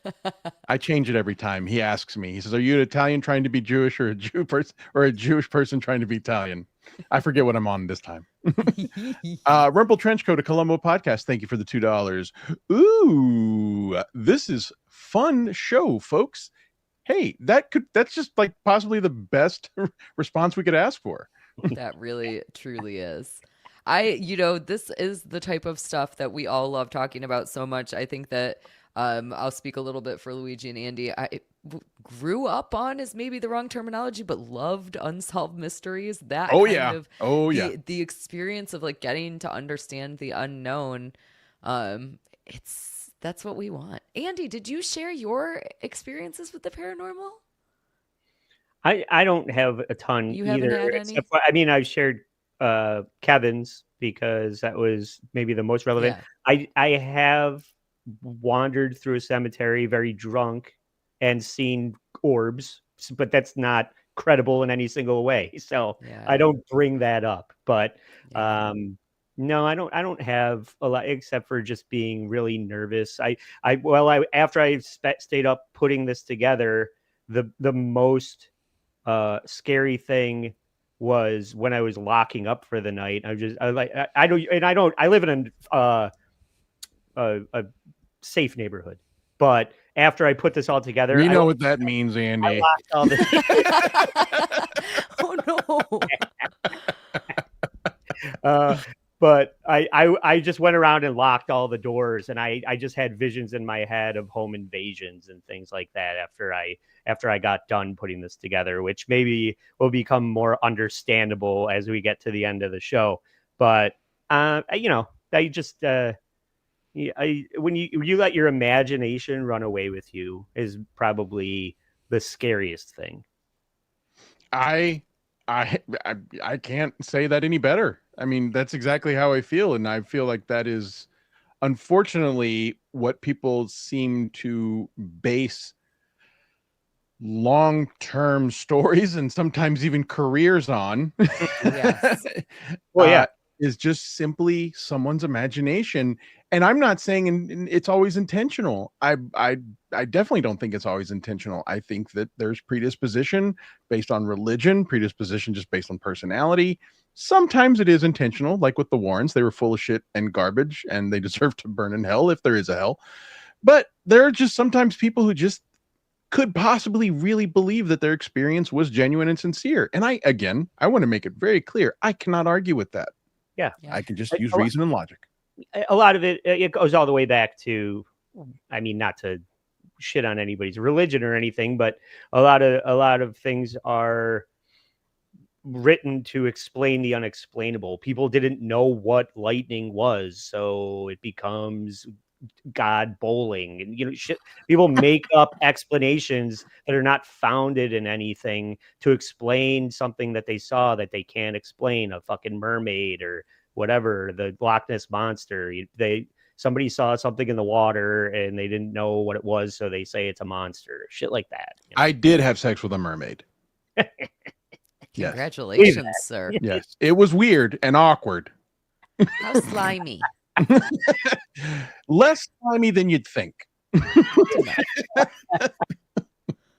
I change it every time he asks me. He says, are you an Italian trying to be Jewish, or a Jewish person trying to be Italian? I forget what I'm on this time. Rumple Trenchcoat, a Colombo podcast. Thank you for the $2. Ooh, this is fun show, folks. Hey, that's just like possibly the best response we could ask for. That really, truly is. This is the type of stuff that we all love talking about so much. I think that I'll speak a little bit for Luigi and Andy. I grew up on is maybe the wrong terminology, but loved unsolved mysteries. That the experience of like getting to understand the unknown. That's what we want. Andy, did you share your experiences with the paranormal? I don't have a ton you either. Haven't had any? I've shared Kevin's because that was maybe the most relevant. Yeah. I have wandered through a cemetery very drunk and seen orbs, but that's not credible in any single way. So I don't bring that up. But no, I don't have a lot except for just being really nervous. After I stayed up putting this together, the most scary thing was when I was locking up for the night. I live in a safe neighborhood, but after I put this all together, you know what that means, Andy. I locked all the Oh no. But I just went around and locked all the doors, and I just had visions in my head of home invasions and things like that after I got done putting this together, which maybe will become more understandable as we get to the end of the show. But when you let your imagination run away with you is probably the scariest thing. I can't say that any better. I mean, that's exactly how I feel. And I feel like that is, unfortunately, what people seem to base long-term stories and sometimes even careers on. Yes. Well, yeah. is just simply someone's imagination. And I'm not saying it's always intentional. I definitely don't think it's always intentional. I think that there's predisposition based on religion, predisposition just based on personality. Sometimes it is intentional, like with the Warrens. They were full of shit and garbage, and they deserve to burn in hell if there is a hell. But there are just sometimes people who just could possibly really believe that their experience was genuine and sincere. And I want to make it very clear. I cannot argue with that. Yeah. I can just use reason and logic. A lot of it goes all the way back to, I mean, not to shit on anybody's religion or anything, but a lot of things are written to explain the unexplainable. People didn't know what lightning was, so it becomes God bowling, and shit. People make up explanations that are not founded in anything to explain something that they saw that they can't explain. A fucking mermaid or whatever, the Loch Ness monster. Somebody saw something in the water and they didn't know what it was, so they say it's a monster. Shit like that. I did have sex with a mermaid. Yes. Congratulations, sir. Yes, it was weird and awkward. How slimy. Less slimy than you'd think.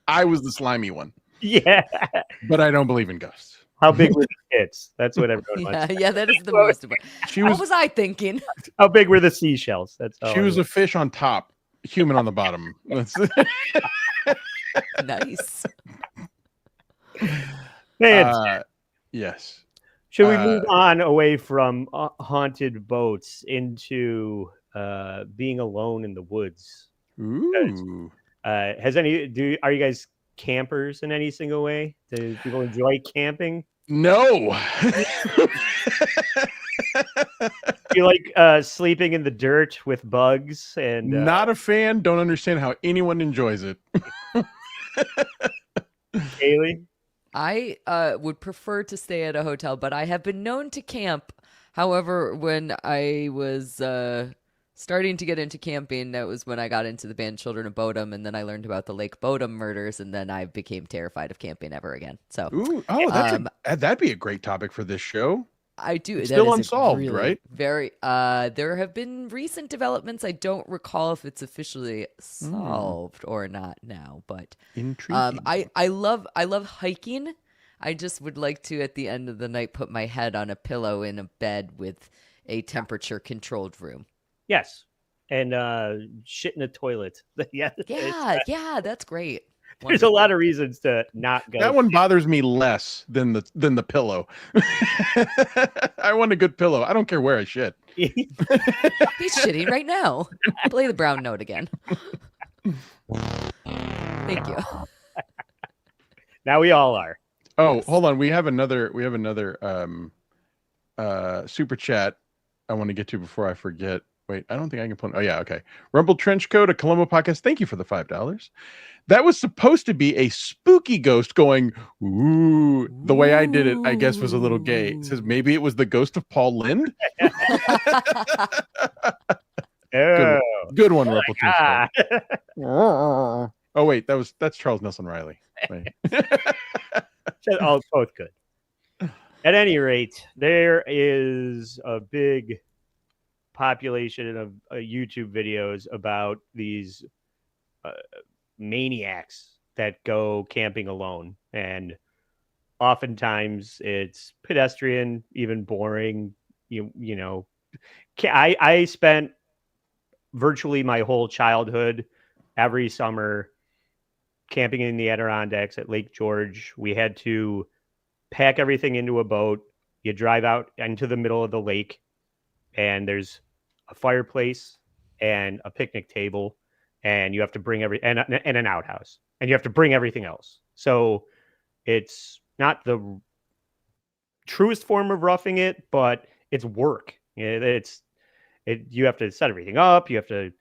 I was the slimy one. Yeah. But I don't believe in ghosts. How big were the tits? That's what everyone wants. Yeah, that is the most important. What was I thinking? How big were the seashells? That's all. She was a fish on top, human on the bottom. Nice. Man, yes. Should we move on away from haunted boats into being alone in the woods? Ooh. Are you guys campers in any single way? Do people enjoy camping? No. You like sleeping in the dirt with bugs and not a fan. Don't understand how anyone enjoys it. Cayley? I would prefer to stay at a hotel, but I have been known to camp. However, when I was starting to get into camping, that was when I got into the band Children of Bodom, and then I learned about the Lake Bodom murders, and then I became terrified of camping ever again. So, that'd be a great topic for this show. I do. It's still unsolved, right? Very. There have been recent developments. I don't recall if it's officially solved or not now, but intriguing. I love hiking. I just would like to, at the end of the night, put my head on a pillow in a bed with a temperature-controlled room. Yes, and shit in a toilet. Yeah, that's great. There's a lot of reasons to not go. That one bothers me less than the pillow. I want a good pillow. I don't care where I shit. He's shitting right now. Play the brown note again. Thank you. Now we all are. Oh, yes. Hold on. We have another super chat I want to get to before I forget. Wait, I don't think I can put. Oh yeah, okay. Rumble Trenchcoat, a Colombo podcast. Thank you for the $5. That was supposed to be a spooky ghost going, ooh. The way I did it, I guess, was a little gay. It says maybe it was the ghost of Paul Lynde. Good one, Rumble Trenchcoat. Oh wait, that's Charles Nelson Riley. Both good. At any rate, there is a big population of YouTube videos about these maniacs that go camping alone, and oftentimes it's pedestrian, even boring. You know, I spent virtually my whole childhood every summer camping in the Adirondacks at Lake George. We had to pack everything into a boat. You drive out into the middle of the lake, and there's a fireplace and a picnic table, and you have to bring and an outhouse, and you have to bring everything else. So it's not the truest form of roughing it, but it's work. You have to set everything up. You have to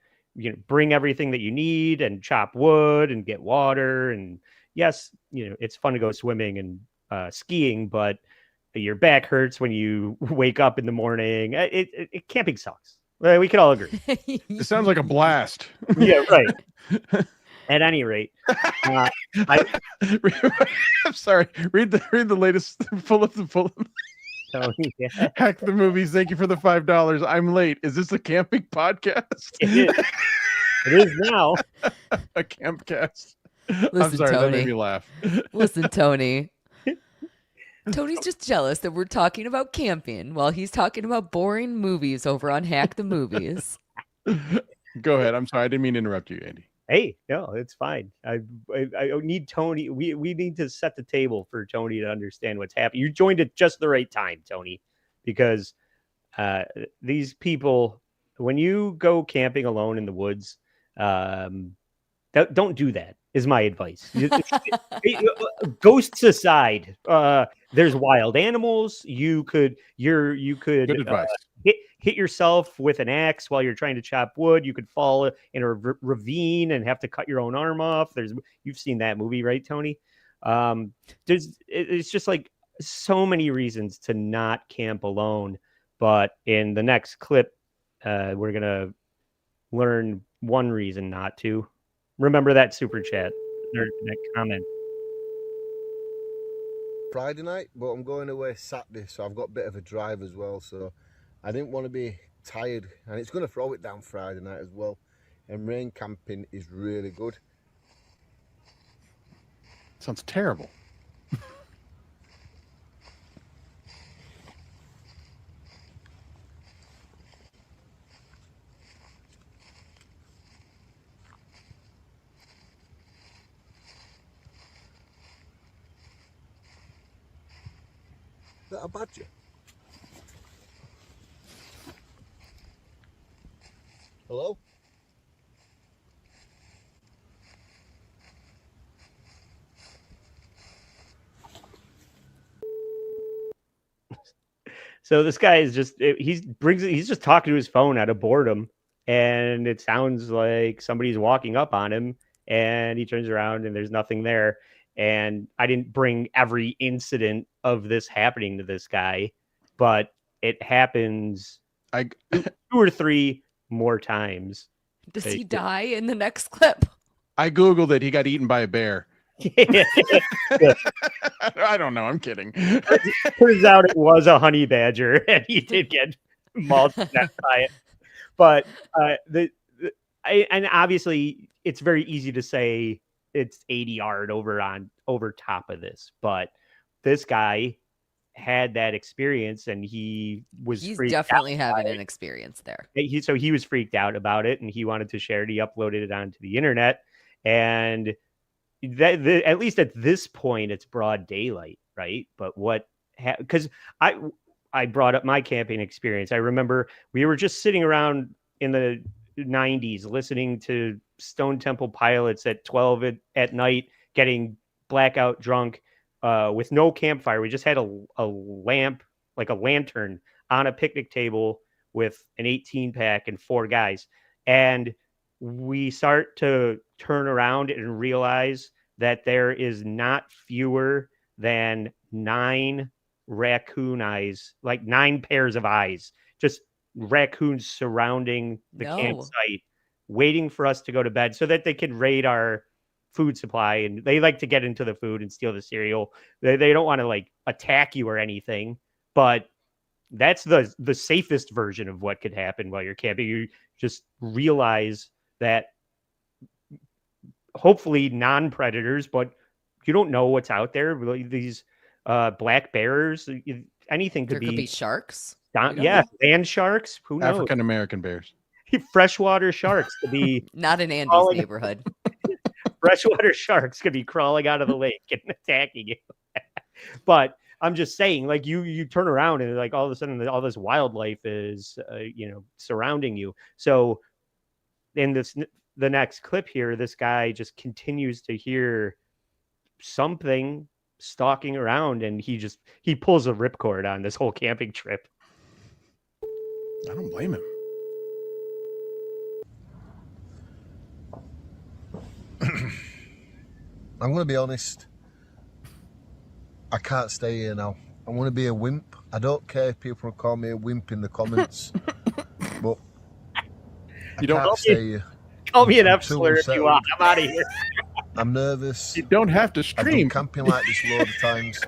bring everything that you need and chop wood and get water. And yes, it's fun to go swimming and skiing, but your back hurts when you wake up in the morning. Camping sucks. We can all agree. It sounds like a blast. Yeah, right. At any rate, I'm sorry. Read the latest full of. Tony. Hack the Movies. Thank you for the $5. I'm late. Is this a camping podcast? It is. It is now. A campcast. Listen, I'm sorry, Tony. that made me laugh. Listen, Tony. Tony's just jealous that we're talking about camping while he's talking about boring movies over on Hack the Movies. Go ahead. I'm sorry. I didn't mean to interrupt you, Andy. Hey, no, it's fine. I need Tony. We need to set the table for Tony to understand what's happening. You joined at just the right time, Tony, because these people, when you go camping alone in the woods, don't do that. Is my advice. Ghosts aside, there's wild animals. You could Good advice. hit yourself with an axe while you're trying to chop wood. You could fall in a ravine and have to cut your own arm off. You've seen that movie, right, Tony? It's just like so many reasons to not camp alone. But in the next clip, we're gonna learn one reason not to. Remember that super chat or that comment. Friday night, but I'm going away Saturday, so I've got a bit of a drive as well. So I didn't want to be tired, and it's going to throw it down Friday night as well. And rain camping is really good. Sounds terrible. Is that a badger? Hello? So this guy is he's just talking to his phone out of boredom, and it sounds like somebody's walking up on him, and he turns around and there's nothing there. And I didn't bring every incident of this happening to this guy, but it happens 2 or 3 more times. Does he die in the next clip? I Googled it. He got eaten by a bear. Yeah. I don't know. I'm kidding. Turns out it was a honey badger, and he did get mauled by it. But and obviously, it's very easy to say it's 80 yard over top of this, but this guy had that experience, and he's definitely having an experience there. So he was freaked out about it, and he wanted to share it. He uploaded it onto the internet, and at least at this point, it's broad daylight, right? But because I brought up my camping experience. I remember we were just sitting around in the 90s listening to Stone Temple Pilots at 12 at night, getting blackout drunk with no campfire. We just had a lamp, like a lantern, on a picnic table with an 18-pack and 4 guys. And we start to turn around and realize that there is not fewer than 9 raccoon eyes, like 9 pairs of eyes, just raccoons surrounding the campsite, waiting for us to go to bed so that they can raid our food supply. And they like to get into the food and steal the cereal. They don't want to like attack you or anything, but that's the safest version of what could happen while you're camping. You just realize that hopefully non-predators, but you don't know what's out there. These black bears, anything could be sharks. Yeah, land sharks. Who knows? African American bears. Freshwater sharks could be not in Andy's neighborhood. Freshwater sharks could be crawling out of the lake and attacking you. But I'm just saying, like you turn around and like all of a sudden all this wildlife is surrounding you. So in the next clip here, this guy just continues to hear something stalking around, and he pulls a ripcord on this whole camping trip. I don't blame him. I'm going to be honest. I can't stay here now. I want to be a wimp. I don't care if people call me a wimp in the comments, but you don't stay here. Call me an F slur if you want. I'm out of here. I'm nervous. You don't have to stream. I've done camping like this a load of times.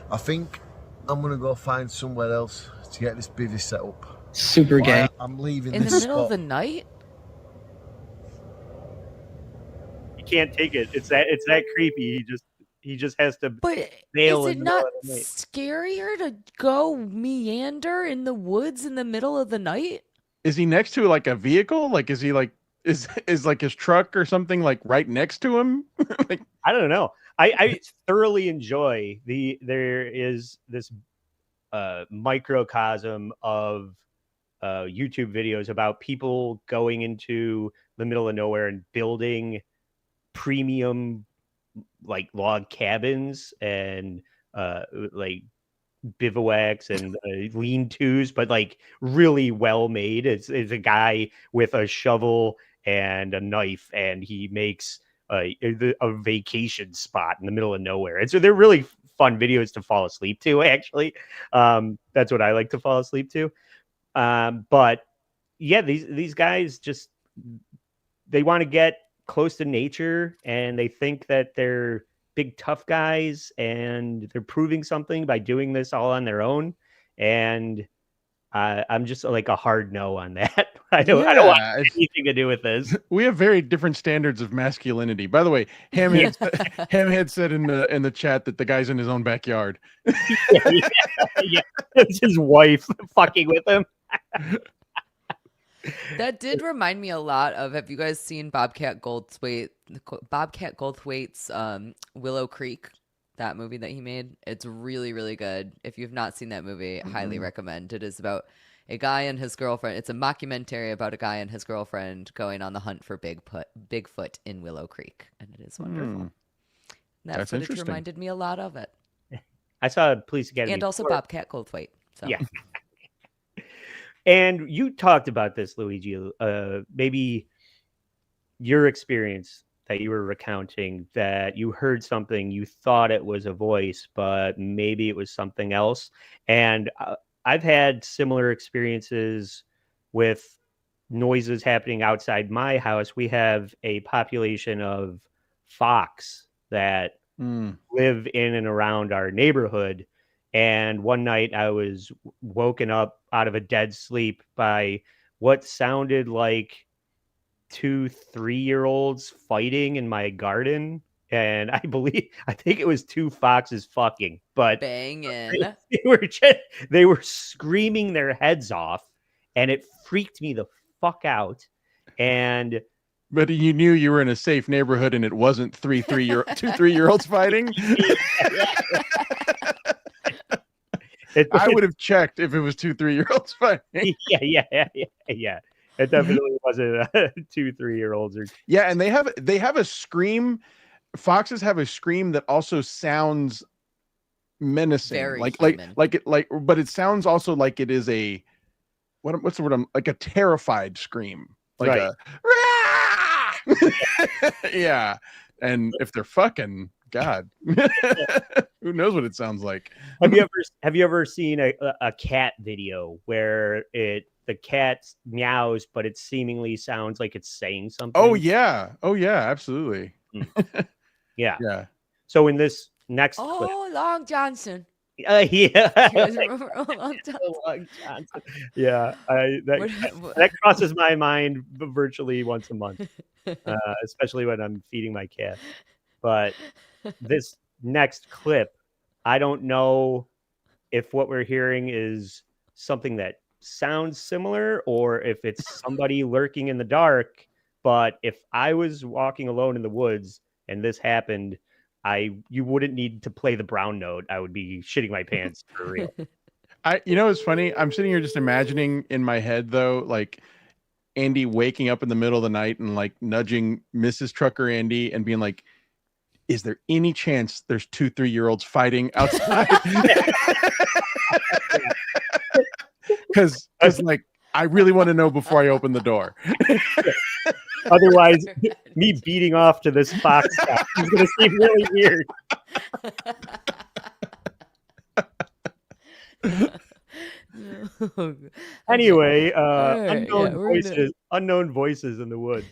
I think I'm gonna go find somewhere else to get this bivvy set up. Super gay. I'm leaving In the this middle spot. of the night? You can't take it. It's that creepy. He just has to But bail is in it the not middle of the night. scarier to go meander in the woods in the middle of the night? Is he next to like a vehicle? Like, is he like is like his truck or something like right next to him? Like, I don't know. I thoroughly enjoy there is this microcosm of YouTube videos about people going into the middle of nowhere and building premium like log cabins and like bivouacs and lean-tos, but like really well made. It's a guy with a shovel and a knife, and he makes a vacation spot in the middle of nowhere. And so they're really fun videos to fall asleep to. Actually, that's what I like to fall asleep to. But yeah, these guys just they want to get close to nature, and they think that they're big tough guys, and they're proving something by doing this all on their own. And I'm just like a hard no on that. I don't want anything to do with this. We have very different standards of masculinity. By the way, Hamhead said in the chat that the guy's in his own backyard. Yeah. It's his wife fucking with him. That did remind me a lot of, have you guys seen Bobcat Goldthwait's Willow Creek, that movie that he made? It's really, really good. If you've not seen that movie, highly recommend. It is about a guy and his girlfriend. It's a mockumentary about a guy and his girlfriend going on the hunt for Bigfoot in Willow Creek, and it is wonderful. That That's footage interesting. reminded me a lot of it. I saw Police Academy And also 4. Bobcat Goldthwait. So. Yeah. And you talked about this, Luigi, maybe your experience that you were recounting, that you heard something, you thought it was a voice, but maybe it was something else. And I've had similar experiences with noises happening outside my house. We have a population of fox that live in and around our neighborhood. And one night I was woken up out of a dead sleep by what sounded like 2 3-year-olds fighting in my garden. And I think it was 2 foxes fucking, but banging. They were screaming their heads off, and it freaked me the fuck out. But you knew you were in a safe neighborhood, and it wasn't 2 3-year-olds fighting. I would have checked if it was 2 3-year-olds fighting. Yeah. It definitely wasn't 2 3-year-olds. Yeah, and they have a scream. Foxes have a scream that also sounds menacing, very but it sounds also like it is a what's the word? Like a terrified scream, like right. Yeah. And if they're fucking, God, who knows what it sounds like? Have you ever seen a cat video where the cat meows, but it seemingly sounds like it's saying something? Oh yeah, absolutely. Yeah. So in this next clip, Long Johnson. Yeah. Long Johnson. Yeah, that crosses my mind virtually once a month, especially when I'm feeding my cat. But this next clip, I don't know if what we're hearing is something that sounds similar or if it's somebody lurking in the dark. But if I was walking alone in the woods and this happened, you wouldn't need to play the brown note. I would be shitting my pants for real. It's funny. I'm sitting here just imagining in my head though, like Andy waking up in the middle of the night and like nudging Mrs. Trucker Andy and being like, is there any chance there's 2 3-year-olds fighting outside? Because like I really want to know before I open the door. Otherwise, me beating off to this fox stuff is going to seem really weird. Anyway, unknown voices in the woods.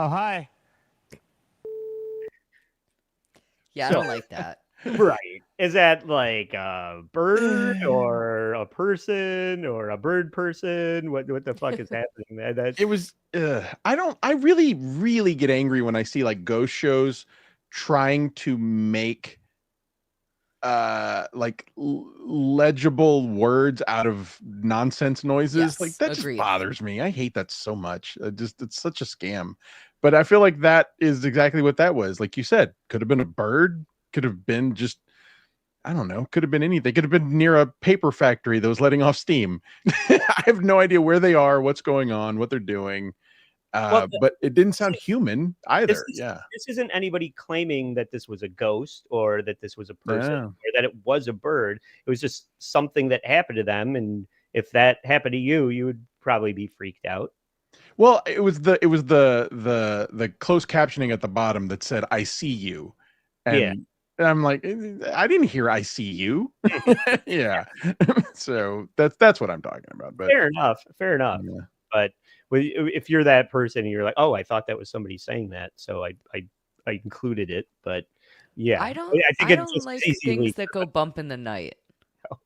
Oh, hi. Yeah, I don't like that. Right. Is that like a bird or a person or a bird person? What the fuck is happening? It was I really get angry when I see like ghost shows trying to make like legible words out of nonsense noises. Like Yes, that just agreed. bothers me. I hate that so much. It's such a scam. But I feel like that is exactly what that was. Like you said, could have been a bird, could have been just, I don't know, could have been anything. Could have been near a paper factory that was letting off steam. I have no idea where they are, what's going on, what they're doing. But it didn't sound human either. This isn't anybody claiming that this was a ghost or that this was a person Yeah. or that it was a bird. It was just something that happened to them. And if that happened to you, you would probably be freaked out. Well, it was the closed captioning at the bottom that said "I see you," and I'm like, I didn't hear "I see you." Yeah, so that's what I'm talking about. But fair enough. Yeah. But if you're that person, and you're like, oh, I thought that was somebody saying that, so I included it. But yeah, I don't like things that go bump in the night. I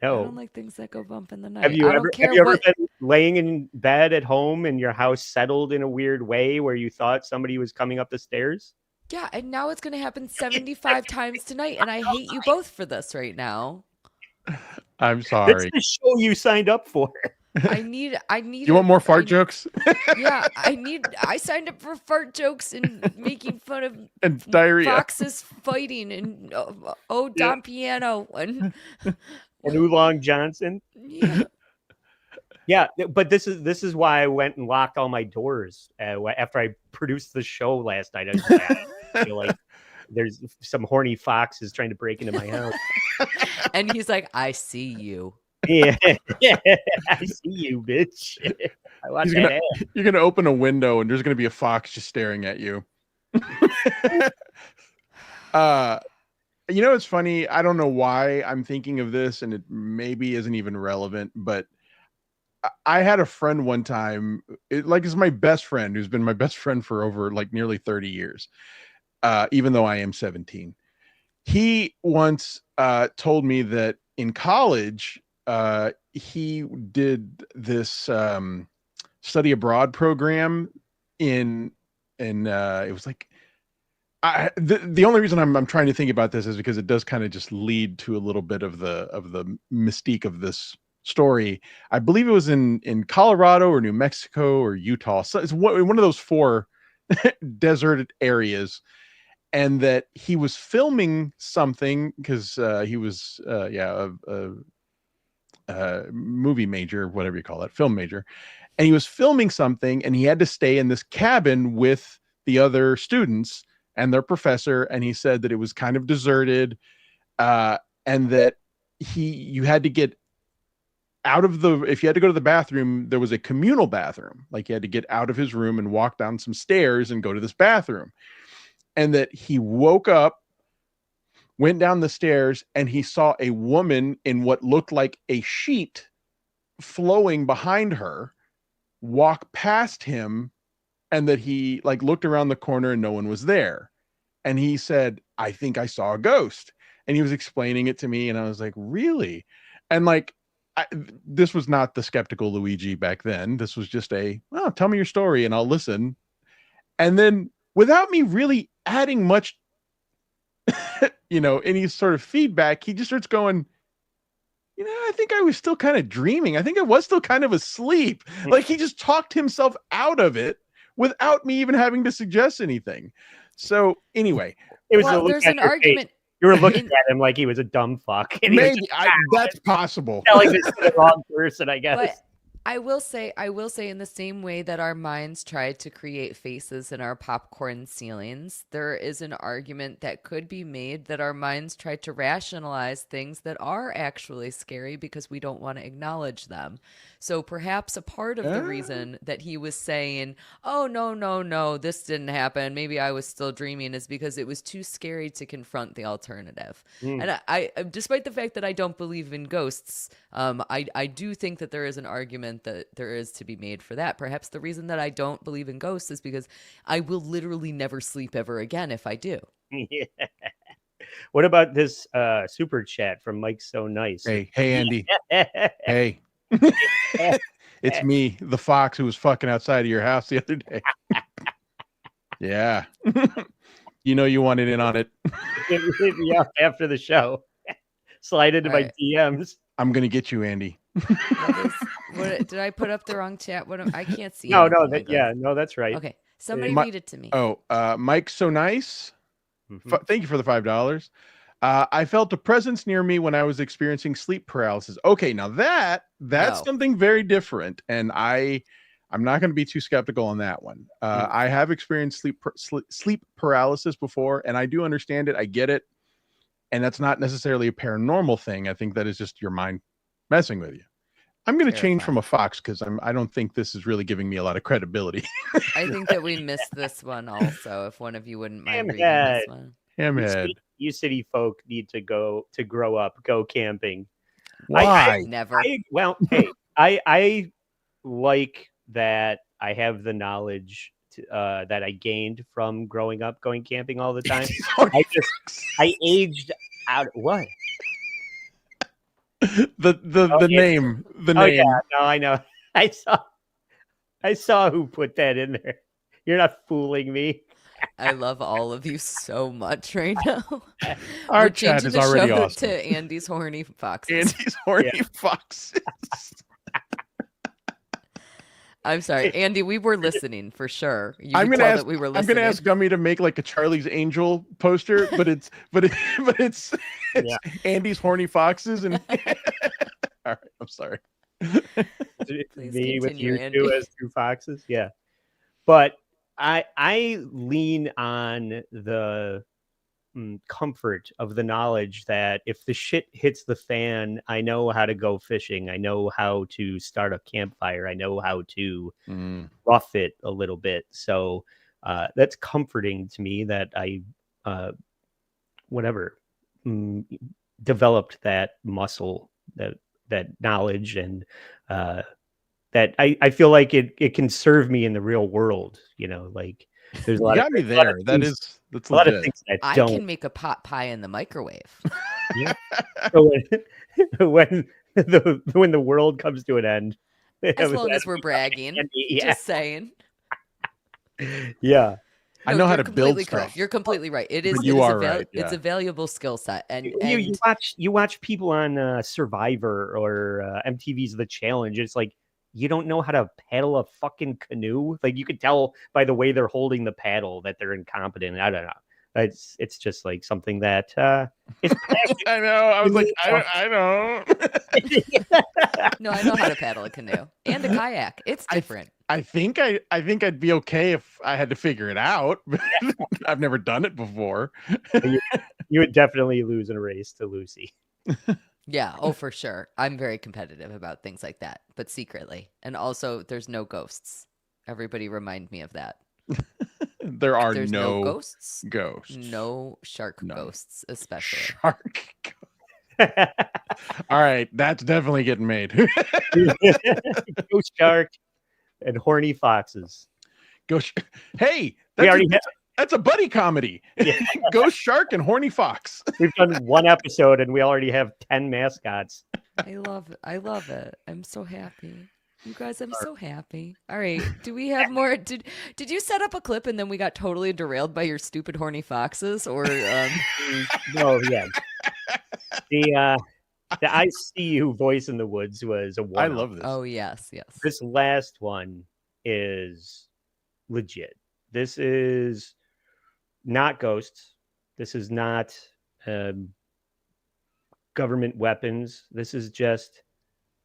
No. don't like things that go bump in the night. Have you I ever don't care been laying in bed at home and your house settled in a weird way where you thought somebody was coming up the stairs? Yeah, and now it's going to happen 75 times tonight, and I hate you both for this right now. I'm That's sorry. the show you signed up for. I need. You want more fart jokes? Yeah, I signed up for fart jokes and making fun of and diarrhea, foxes fighting, and Don Piano and Oolong Johnson. Yeah. Yeah, but this is why I went and locked all my doors after I produced the show last night. I feel like there's some horny foxes trying to break into my house. And he's like, I see you. Yeah, I see you, bitch. I want that ass. You're gonna open a window and there's gonna be a fox just staring at you. You know, it's funny. I don't know why I'm thinking of this, and it maybe isn't even relevant, but I had a friend one time, it's my best friend, who's been my best friend for over like nearly 30 years, even though I am 17. He once told me that in college, he did this study abroad program it was like, the only reason I'm trying to think about this is because it does kind of just lead to a little bit of the mystique of this story. I believe it was in Colorado or New Mexico or Utah. So it's one of those 4 deserted areas, and that he was filming something because he was a movie major, whatever you call it, film major, and he was filming something, and he had to stay in this cabin with the other students and their professor, and he said that it was kind of deserted, and that you had to get out of if you had to go to the bathroom, there was a communal bathroom. Like, you had to get out of his room and walk down some stairs and go to this bathroom. And that he woke up, went down the stairs, and he saw a woman in what looked like a sheet flowing behind her walk past him, and that he like looked around the corner and no one was there. And he said, I think I saw a ghost. And he was explaining it to me, and I was like, really? And like, this was not the skeptical Luigi back then. This was just tell me your story and I'll listen. And then, without me really adding much, any sort of feedback, he just starts going, I think I was still kind of dreaming. I think I was still kind of asleep. Like, he just talked himself out of it without me even having to suggest anything. So anyway, there's an argument. You were looking at him like he was a dumb fuck. And maybe that's possible. Telling this to the wrong person, I guess. But I will say in the same way that our minds try to create faces in our popcorn ceilings, there is an argument that could be made that our minds try to rationalize things that are actually scary because we don't want to acknowledge them. So perhaps a part of the reason that he was saying, oh, no, this didn't happen, maybe I was still dreaming, is because it was too scary to confront the alternative. And I, despite the fact that I don't believe in ghosts, I do think that there is an argument argument that there is to be made for that. Perhaps the reason that I don't believe in ghosts is because I will literally never sleep ever again if I do. Yeah. What about this super chat from Mike So Nice? Hey, Andy. Hey. It's me, the fox who was fucking outside of your house the other day. Yeah. You know you wanted in on it. Hit me up after the show. Slide into my DMs. I'm going to get you, Andy. What did I put up the wrong chat? I can't see. No, anything, no, that's right. Okay, somebody read it to me. Mike So Nice. Thank you for the $5. I felt a presence near me when I was experiencing sleep paralysis. Okay, now that's something very different, and I'm not going to be too skeptical on that one. I have experienced sleep paralysis before, and I do understand it. I get it, and that's not necessarily a paranormal thing. I think that is just your mind messing with you. I'm going to change from a fox because I don't think this is really giving me a lot of credibility. I think that we missed this one also. If one of you wouldn't mind reading this one. Hamhead. You city folk need to grow up, go camping. Why? Never. I like that I have the knowledge that I gained from growing up, going camping all the time. I aged out. What? The name. Yeah, no, I know. I saw who put that in there. You're not fooling me. I love all of you so much right now. Our chat is already awesome. To Andy's horny foxes. Andy's horny foxes. I'm sorry, Andy. We were listening for sure. I'm gonna ask Gummy to make like a Charlie's Angel poster, but it's Andy's horny foxes and. All right, I'm sorry. Me with you two as two foxes, yeah. But I lean on the comfort of the knowledge that if the shit hits the fan, I know how to go fishing. I know how to start a campfire. I know how to rough it a little bit. So that's comforting to me that I developed that muscle, that knowledge, and that I feel like it can serve me in the real world. You know, like there's a lot of things that I can make a pot pie in the microwave. Yeah. So when the world comes to an end, as long as we're bragging, just saying. Yeah. I know how to build stuff. Correct. You're completely right. It's a valuable skill set. And you watch people on Survivor or MTV's The Challenge. It's like, you don't know how to paddle a fucking canoe. Like, you could tell by the way they're holding the paddle that they're incompetent. I don't know. It's just like something that it's I know. I was like, I don't. No, I know how to paddle a canoe and a kayak. It's different. I think I'd be okay if I had to figure it out. I've never done it before. You would definitely lose in a race to Lucy. Yeah, oh, for sure. I'm very competitive about things like that, but secretly. And also, there's no ghosts. Everybody remind me of that. There's no ghosts. No shark ghosts, especially. Shark. All right, that's definitely getting made. Ghost shark and horny foxes. Hey, that's a buddy comedy. Yeah. Ghost shark and horny fox. We've done one episode and we already have 10 mascots. I love it. I'm so happy. You guys, I'm so happy. All right. Do we have more? Did you set up a clip and then we got totally derailed by your stupid horny foxes? Or no, yeah. The I see you voice in the woods was a one. I love this. Oh yes. This last one is legit. This is not ghosts. This is not government weapons. This is just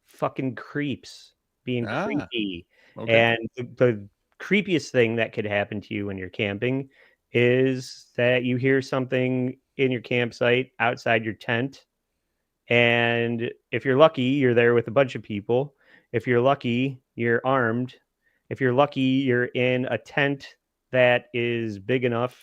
fucking creeps being creepy. Okay. And the creepiest thing that could happen to you when you're camping is that you hear something in your campsite outside your tent. And if you're lucky, you're there with a bunch of people. If you're lucky, you're armed. If you're lucky, you're in a tent that is big enough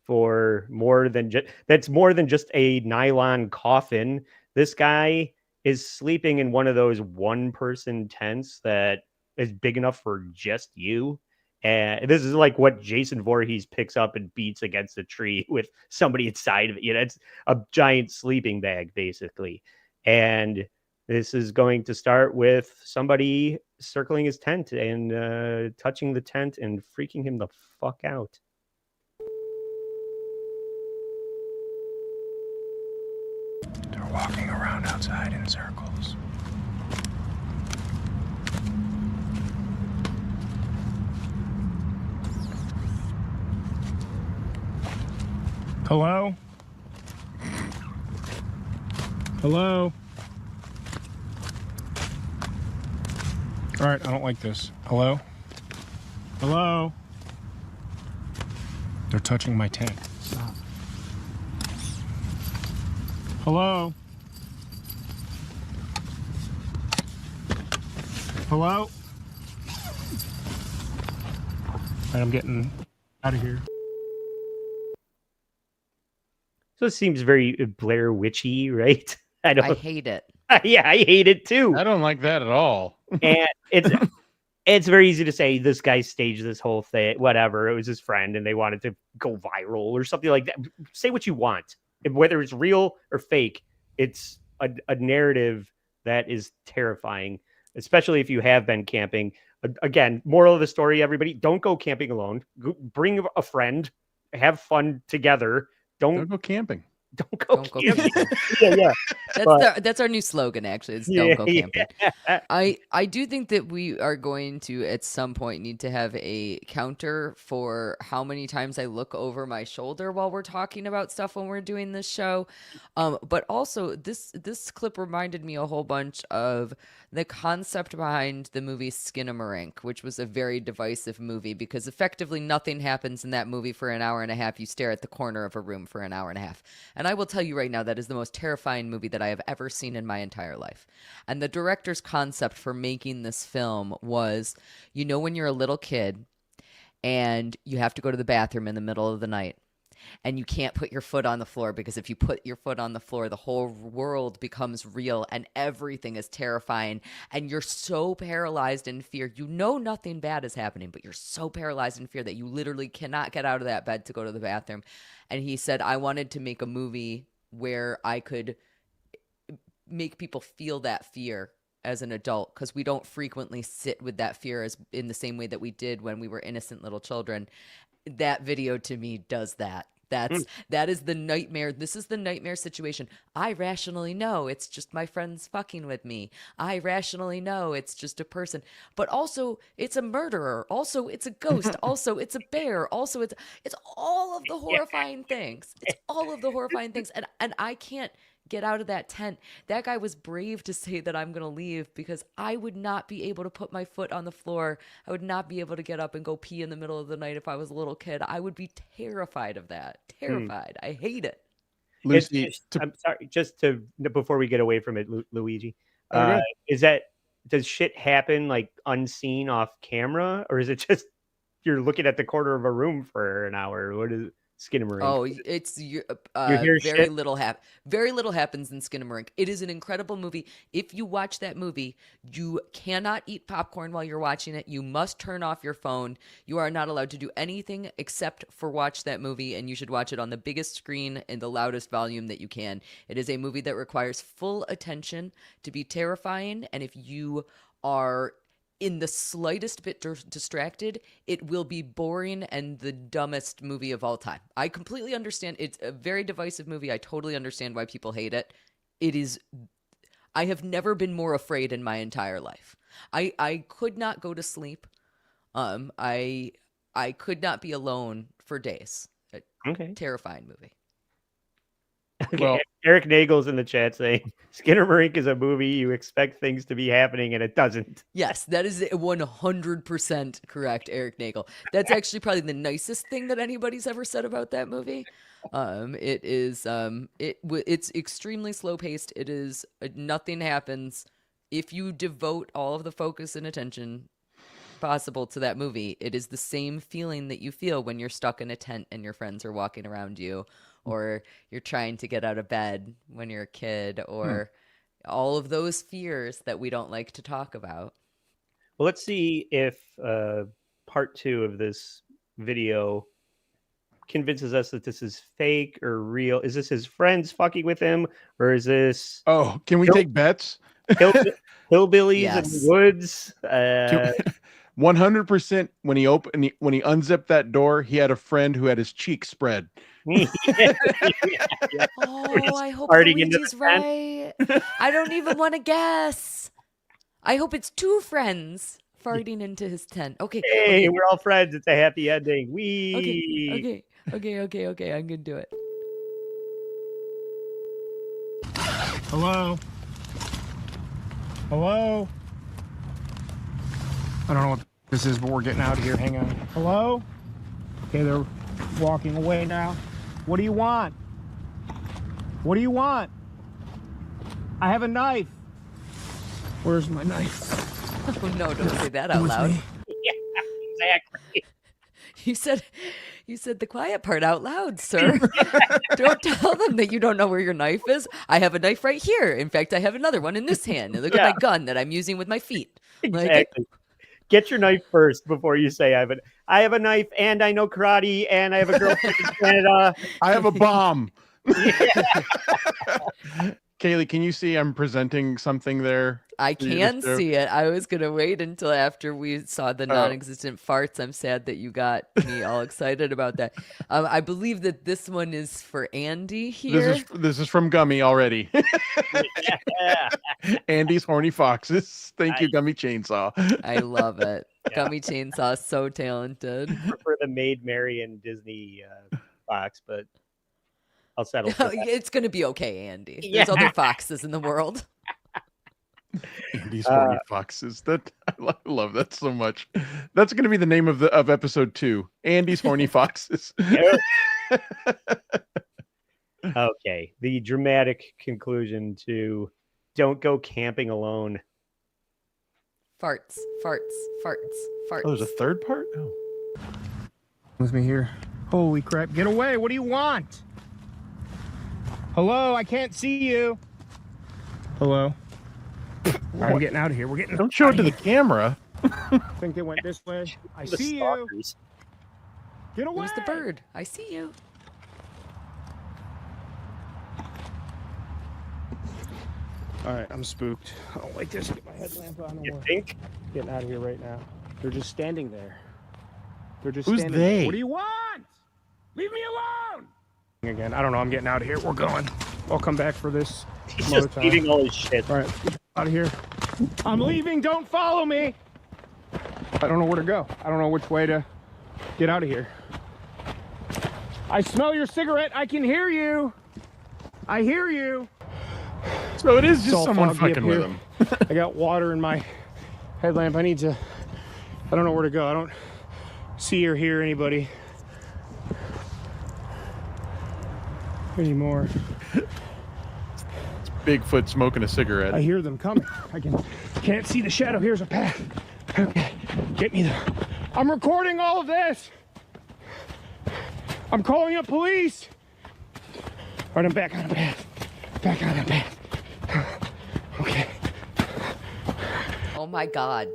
for more than just a nylon coffin. This guy is sleeping in one of those one-person tents that is big enough for just you. And this is like what Jason Voorhees picks up and beats against a tree with somebody inside of it. It's a giant sleeping bag, basically. And this is going to start with somebody circling his tent and touching the tent and freaking him the fuck out. They're walking around outside in circles. Hello? Hello? All right, I don't like this. Hello? Hello? They're touching my tent. Stop. Hello? Hello? All right, I'm getting out of here. So it seems very Blair Witchy, right? I hate it. Yeah, I hate it too. I don't like that at all. And it's very easy to say this guy staged this whole thing, whatever. It was his friend and they wanted to go viral or something like that. Say what you want. Whether it's real or fake, it's a narrative that is terrifying, especially if you have been camping. Again, moral of the story, everybody, don't go camping alone. Bring a friend, have fun together. Don't go camping. Don't go camping. Yeah. That's our new slogan, actually. Is don't go camping. Yeah. I do think that we are going to at some point need to have a counter for how many times I look over my shoulder while we're talking about stuff when we're doing this show. But also this clip reminded me a whole bunch of the concept behind the movie Skinamarink, which was a very divisive movie because effectively nothing happens in that movie for an hour and a half. You stare at the corner of a room for an hour and a half. And I will tell you right now, that is the most terrifying movie that I have ever seen in my entire life. And the director's concept for making this film was, when you're a little kid and you have to go to the bathroom in the middle of the night and you can't put your foot on the floor because if you put your foot on the floor, the whole world becomes real and everything is terrifying. And you're so paralyzed in fear. Nothing bad is happening, but you're so paralyzed in fear that you literally cannot get out of that bed to go to the bathroom. And he said, I wanted to make a movie where I could make people feel that fear as an adult, because we don't frequently sit with that fear as in the same way that we did when we were innocent little children. That video to me does that. That is the nightmare. This is the nightmare situation. I rationally know it's just my friends fucking with me. I rationally know it's just a person, but also it's a murderer. Also it's a ghost. Also it's a bear. Also it's all of the horrifying things. It's all of the horrifying things. And I can't get out of that tent. That guy was brave to say that I'm going to leave because I would not be able to put my foot on the floor. I would not be able to get up and go pee in the middle of the night if I was a little kid. I would be terrified of that. Terrified. I hate it. Lucy, I'm sorry, before we get away from it, Luigi, Okay. does shit happen like unseen off camera, or is it just you're looking at the corner of a room for an hour? What is Skinamarink? Oh, it's very little happens in Skinamarink. It is an incredible movie. If you watch that movie, you cannot eat popcorn while you're watching it. You must turn off your phone. You are not allowed to do anything except for watch that movie, and you should watch it on the biggest screen and the loudest volume that you can. It is a movie that requires full attention to be terrifying, and if you are in the slightest bit distracted, it will be boring and the dumbest movie of all time. I completely understand. It's a very divisive movie. I totally understand why people hate it. I have never been more afraid in my entire life. I could not go to sleep. I could not be alone for days. Okay. Terrifying movie. Okay. Well- Eric Nagel's in the chat saying Skinamarink is a movie you expect things to be happening and it doesn't. Yes, that is 100% correct, Eric Nagel. That's actually probably the nicest thing that anybody's ever said about that movie. It's extremely slow paced. It is nothing happens. If you devote all of the focus and attention possible to that movie, it is the same feeling that you feel when you're stuck in a tent and your friends are walking around you, or you're trying to get out of bed when you're a kid, or all of those fears that we don't like to talk about. Well, let's see if part 2 of this video convinces us that this is fake or real. Is this his friends fucking with him, or is this? Oh, can we take bets? Hillbillies in the woods. 100% when he unzipped that door, he had a friend who had his cheek spread. Oh, I hope Luigi's right. I don't even want to guess. I hope it's 2 friends farting into his tent. Okay. Hey, we're all friends. It's a happy ending. Okay. I'm gonna do it. Hello? Hello? I don't know what this is, but we're getting out of here. Hang on. Hello? Okay, they're walking away now. What do you want? What do you want? I have a knife. Where's my knife? Oh no, don't say that out loud. Yeah, exactly. You said the quiet part out loud, sir. Don't tell them that you don't know where your knife is. I have a knife right here. In fact, I have another one in this hand. And look at my gun that I'm using with my feet. Exactly. Get your knife first before you say I have a knife and I know karate and I have a girlfriend in Canada. I have a bomb. Cayley, can you see I'm presenting something there? I can see it. I was going to wait until after we saw the non-existent farts. I'm sad that you got me all excited about that. I believe that this one is for Andy here. This is from Gummy already. Andy's horny foxes. Thank you, Gummy Chainsaw. I love it. Yeah. Gummy Chainsaw, so talented. I prefer the Maid Marian Disney fox, but I'll settle for that. It's going to be okay, Andy. There's other foxes in the world. Andy's horny foxes. I love that so much. That's going to be the name of episode 2. Andy's horny foxes. Okay, the dramatic conclusion to "Don't go camping alone." Farts. Oh, there's a third part. Oh, with me here. Holy crap! Get away! What do you want? Hello, I can't see you. Hello. I'm getting out of here. We're getting. Don't show it to the camera. I think they went this way. I see you. Get away. Where's the bird? I see you. All right, I'm spooked. I don't like this. Get my headlamp on. You think? Getting out of here right now. They're just standing there. They're just Who's standing they? there. What do you want? Leave me alone! Again, I don't know. I'm getting out of here. We're going. I'll come back for this. He's just leaving all his shit. All right, out of here. I'm leaving. Don't follow me. I don't know where to go. I don't know which way to get out of here. I smell your cigarette. I can hear you. I hear you. So it is just someone fucking with him. I got water in my headlamp. I don't know where to go. I don't see or hear anybody anymore. It's Bigfoot smoking a cigarette. I hear them coming. Can't see the shadow. Here's a path. Okay, get me there. I'm recording all of this. I'm calling up police. All right, I'm back on the path. Back on the path. Okay. Oh my God.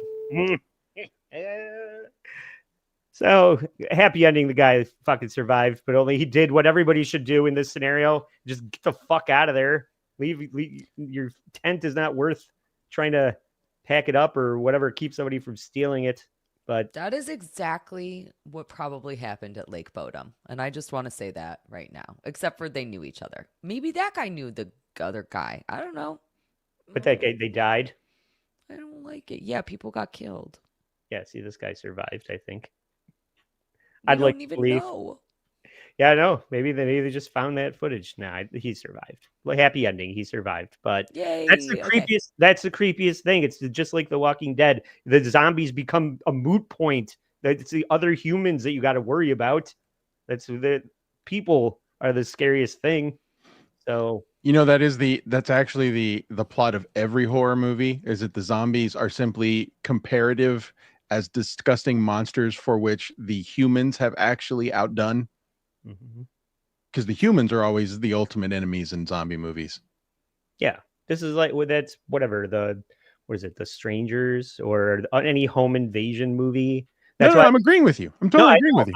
So happy ending. The guy fucking survived, but only he did what everybody should do in this scenario. Just get the fuck out of there. Leave. Your tent is not worth trying to pack it up or whatever. Keep somebody from stealing it. But that is exactly what probably happened at Lake Bodom. And I just want to say that right now, except for they knew each other. Maybe that guy knew the other guy. I don't know. But that guy, they died. I don't like it. Yeah, people got killed. Yeah, see, this guy survived, I think. I'd like to believe. Know. Yeah, I know. Maybe they just found that footage. Nah, he survived. Well, happy ending. He survived. But yay, that's the creepiest. Okay. That's the creepiest thing. It's just like The Walking Dead. The zombies become a moot point. It's the other humans that you got to worry about. The people are the scariest thing. So that's actually the plot of every horror movie. Is that the zombies are simply comparative as disgusting monsters for which the humans have actually outdone. Because the humans are always the ultimate enemies in zombie movies. Yeah. This is like that's whatever what is it? The Strangers or any home invasion movie. That's No, why I'm agreeing with you. I'm totally agreeing with you.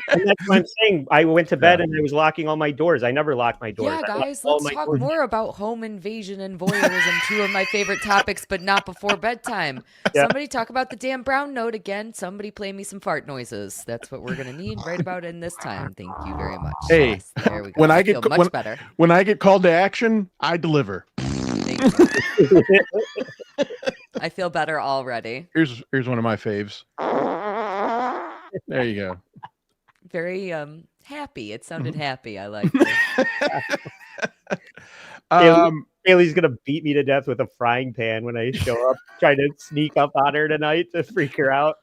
and that's what I'm saying. I went to bed and I was locking all my doors. I never lock my doors. Yeah, guys, all let's my talk doors. more about home invasion and voyeurism, two of my favorite topics, but not before bedtime. Yeah. Somebody talk about the Dan Brown note again. Somebody play me some fart noises. That's what we're going to need right about in this time. Thank you very much. Hey, Yes, there we go. when I feel get much better. when I get called to action, I deliver. I feel better already. Here's one of my faves. There you go. Very happy. It sounded happy. I like it. Haley's gonna beat me to death with a frying pan when I show up, trying to sneak up on her tonight to freak her out.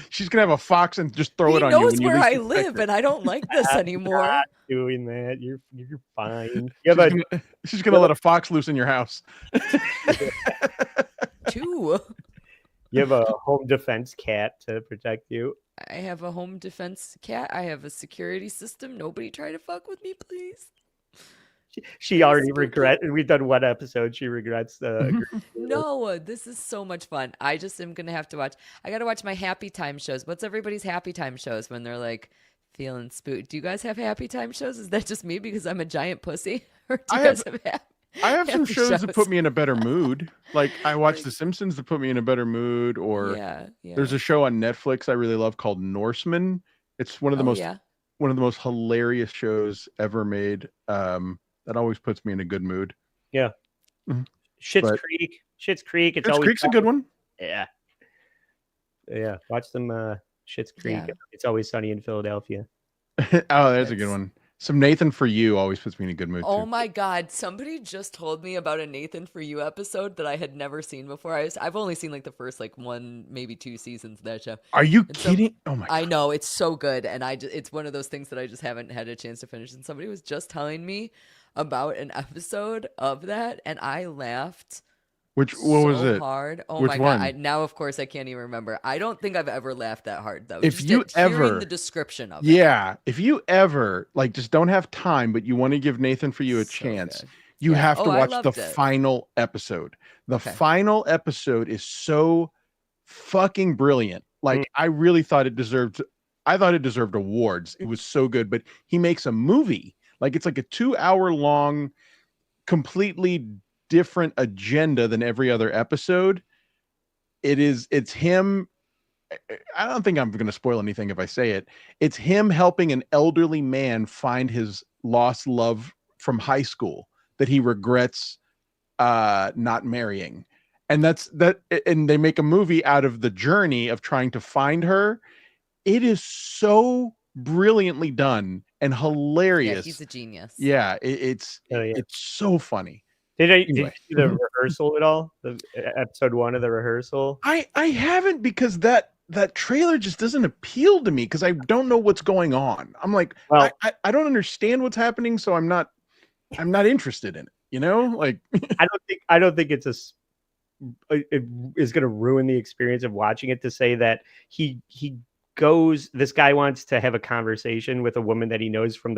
She's gonna have a fox and just throw it on you. He knows when you where least I expect live, it. and I don't like this anymore. Not doing that. You're fine. She's gonna let a fox loose in your house. Two. You have a home defense cat to protect you. I have a home defense cat. I have a security system. Nobody try to fuck with me, please. She already regrets. We've done one episode. She regrets the. No, this is so much fun. I just am gonna have to watch. I gotta watch my happy time shows. What's everybody's happy time shows when they're like feeling spooked? Do you guys have happy time shows? Is that just me because I'm a giant pussy? Or do you guys have I have some happy shows that put me in a better mood. Like I watch The Simpsons to put me in a better mood. Or there's a show on Netflix I really love called Norseman. It's one of the one of the most hilarious shows ever made. That always puts me in a good mood. Yeah. Schitt's Creek. Schitt's Creek. Schitt's Creek's a good one. Yeah. Yeah. Watch some Schitt's Creek. Yeah. It's Always Sunny in Philadelphia. Oh, that's a good one. Some Nathan For You always puts me in a good mood Oh too. my God. Somebody just told me about a Nathan For You episode that I had never seen before. I've only seen like the first like one, maybe two seasons of that show. Are you kidding? Oh my God. I know, it's so good. And it's one of those things that I just haven't had a chance to finish. And somebody was just telling me about an episode of that. And I laughed. What was it? Hard. Oh Which my one? God. Now, of course, I can't even remember. I don't think I've ever laughed that hard though. If Just you hearing ever the description of it. Yeah, if you ever like just don't have time, but you want to give Nathan For You a chance, you have to I watch the loved it. final episode. The final episode is so fucking brilliant. Like I really thought it deserved awards. It was so good, but he makes a movie. Like it's like a 2-hour long, completely different agenda than every other episode. It's him. I don't think I'm going to spoil anything if I say it. It's him helping an elderly man find his lost love from high school that he regrets not marrying. And and they make a movie out of the journey of trying to find her. It is so brilliantly done and hilarious. Yeah, he's a genius. Yeah, it's so funny. Did you see the rehearsal at all? The episode 1 of the rehearsal? I haven't, because that trailer just doesn't appeal to me because I don't know what's going on. I'm like, well, I don't understand what's happening, so I'm not interested in it. You know, like I don't think it is going to ruin the experience of watching it to say that this guy wants to have a conversation with a woman that he knows from